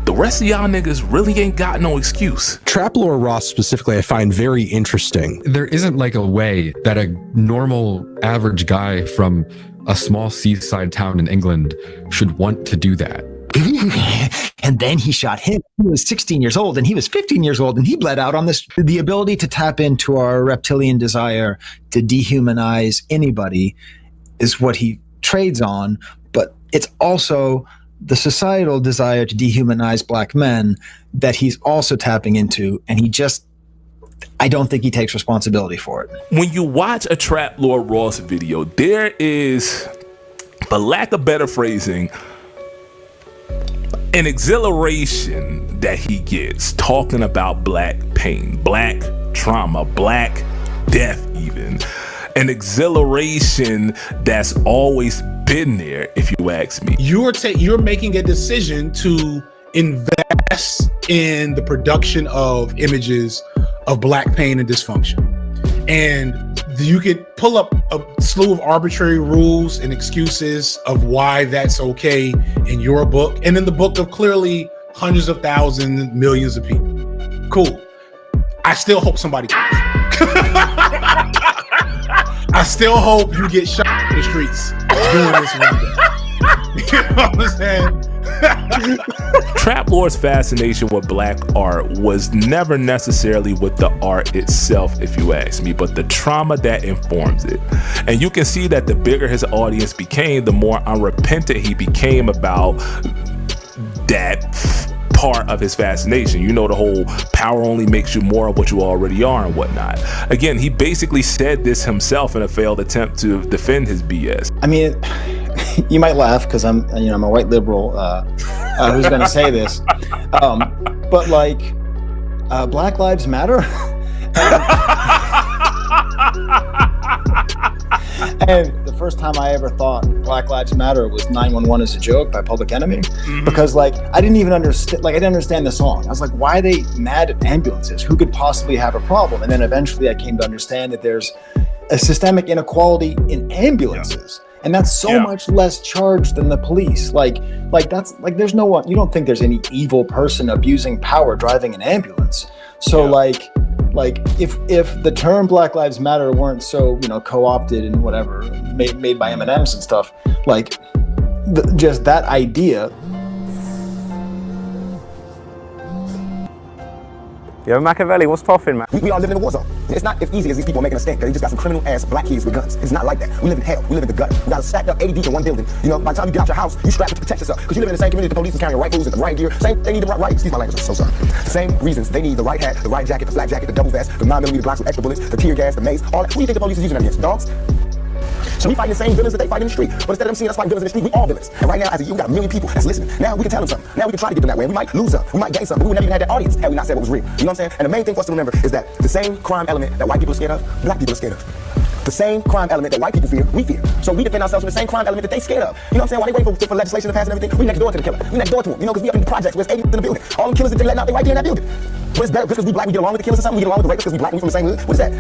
Speaker 4: the rest of y'all niggas really ain't got no excuse.
Speaker 7: Trap Lord Ross specifically I find very interesting.
Speaker 23: There isn't like a way that a normal average guy from a small seaside town in England should want to do that.
Speaker 24: And then he shot him. He was 16 years old and he was 15 years old, and he bled out on this. The ability to tap into our reptilian desire to dehumanize anybody is what he trades on, but it's also the societal desire to dehumanize Black men that he's also tapping into, and I don't think he takes responsibility for it.
Speaker 4: When you watch a Trap Lord Ross video, there is, for lack of better phrasing, an exhilaration that he gets talking about Black pain, Black trauma, Black death even. An exhilaration that's always been there, if you ask me.
Speaker 25: You're making a decision to invest in the production of images of Black pain and dysfunction. And you could pull up a slew of arbitrary rules and excuses of why that's okay in your book and in the book of clearly hundreds of thousands, millions of people. Cool. I still hope somebody I still hope you get shot in the streets doing this one day. You know what I'm saying?
Speaker 4: Trap Lord's fascination with black art was never necessarily with the art itself, if you ask me, but the trauma that informs it. And you can see that the bigger his audience became, the more unrepentant he became about that part of his fascination. You know, the whole power only makes you more of what you already are and whatnot. Again, he basically said this himself in a failed attempt to defend his BS.
Speaker 24: I mean, you might laugh because I'm a white liberal who's going to say this, but like, Black Lives Matter. And the first time I ever thought Black Lives Matter was 911 is a joke by Public Enemy, because like I didn't even understand, like I didn't understand the song. I was like, why are they mad at ambulances? Who could possibly have a problem? And then eventually I came to understand that there's a systemic inequality in ambulances. And that's so much less charged than the police. Like that's like, there's no one, you don't think there's any evil person abusing power driving an ambulance. So like if the term Black Lives Matter weren't so, co-opted and whatever, made by M&Ms and stuff, like just that idea.
Speaker 1: Yo, Machiavelli, what's poppin', man?
Speaker 2: We are living in a war zone. It's not as easy as these people are making us think, because they just got some criminal ass black kids with guns. It's not like that. We live in hell. We live in the gut. We got stacked up 80 deep in one building. By the time you get out your house, you strapped to protect yourself. Because you live in the same community, the police is carrying rifles and the riot gear. They need the right, excuse my language, I'm so sorry. The same reasons they need the right hat, the right jacket, the flak jacket, the double vest, the 9mm Glocks with extra bullets, the tear gas, the mace, all that. Who do you think the police is using that against? Dogs? So we fighting the same villains that they fight in the street. But instead of them seeing us fight villains in the street, we all villains. And right now, as a youth, we got a million people that's listening. Now we can tell them something. Now we can try to get them that way. And we might lose some. We might gain some. But we would never even had that audience had we not said what was real. You know what I'm saying? And the main thing for us to remember is that the same crime element that white people are scared of, black people are scared of. The same crime element that white people fear, we fear. So we defend ourselves from the same crime element that they scared of. You know what I'm saying? While they waiting for legislation to pass and everything, we next door to the killer. We next door to him. Because we up in the projects where there's 80 in the building. All the killers that they letting out, they right there in that building. But it's better because we black, we get along with the killers or something. We get along with the rapists because we black, we from the same hood. What is that?